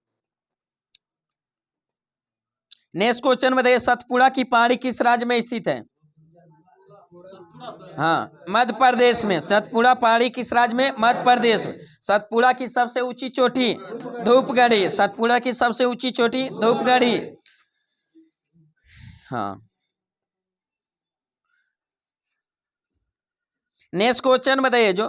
नेक्स्ट क्वेश्चन बताइए सतपुड़ा की पहाड़ी किस राज्य में स्थित है? हाँ, मध्य प्रदेश में। सतपुड़ा पहाड़ी किस राज्य में? मध्य प्रदेश में। सतपुड़ा की सबसे ऊंची चोटी धूपगढ़ी। सतपुड़ा की सबसे ऊंची चोटी धूपगढ़ी। हाँ। नेक्स्ट क्वेश्चन बताइए जो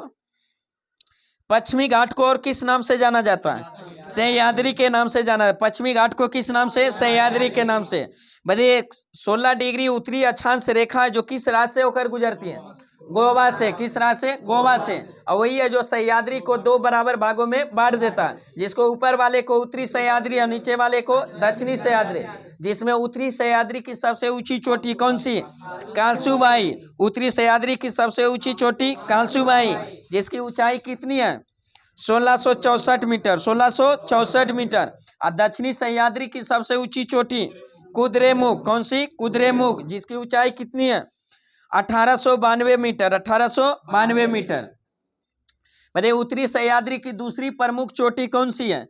पश्चिमी घाट को और किस नाम से जाना जाता है? सह्याद्री के नाम से जाना है। पश्चिमी घाट को किस नाम से? सह्याद्री के नाम से। बताइए 16 डिग्री उत्तरी अक्षांश रेखा है जो किस राज्य से होकर गुजरती है? गोवा से। किस राज्य से? गोवा से। और वही है जो सह्याद्री को 2 बराबर भागों में बांट देता है, जिसको ऊपर वाले को उत्तरी सह्याद्री और नीचे वाले को दक्षिणी सह्याद्री, जिसमें उत्तरी सह्याद्री की सबसे ऊंची चोटी कौन सी? कालसूबाई। उत्तरी सह्याद्री की सबसे ऊंची चोटी कालसूबाई, जिसकी ऊंचाई कितनी है? 1664 मीटर। 1664 मीटर। और दक्षिणी सह्याद्री की सबसे ऊंची चोटी कुद्रेमुख। कौन सी? कुद्रेमुख, जिसकी ऊंचाई कितनी है? 1892 मीटर। 1892 मीटर। बताइए उत्तरी सह्याद्री की दूसरी प्रमुख चोटी कौन सी है?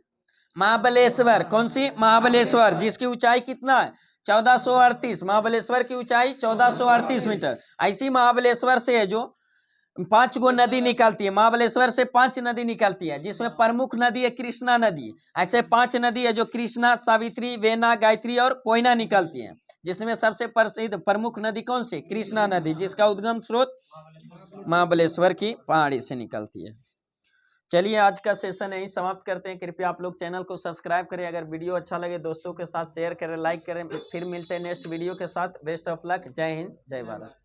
महाबलेश्वर। कौन सी? महाबलेश्वर, जिसकी ऊंचाई कितना है? 1438। महाबलेश्वर की ऊंचाई 1438 मीटर। ऐसी महाबलेश्वर से है जो 5 गो नदी निकलती है। महाबलेश्वर से 5 नदी निकलती है, जिसमें प्रमुख नदी है कृष्णा नदी। ऐसे 5 नदी है जो कृष्णा, सावित्री, वेना, गायत्री और कोयना निकलती है, जिसमें सबसे प्रसिद्ध प्रमुख नदी कौन सी? कृष्णा नदी, जिसका उद्गम स्रोत महाबलेश्वर की पहाड़ी से निकलती है। चलिए आज का सेशन यही समाप्त करते हैं। कृपया आप लोग चैनल को सब्सक्राइब करें। अगर वीडियो अच्छा लगे दोस्तों के साथ शेयर करें, लाइक करें। फिर मिलते हैं नेक्स्ट वीडियो के साथ। Best of luck. जय हिंद, जय भारत।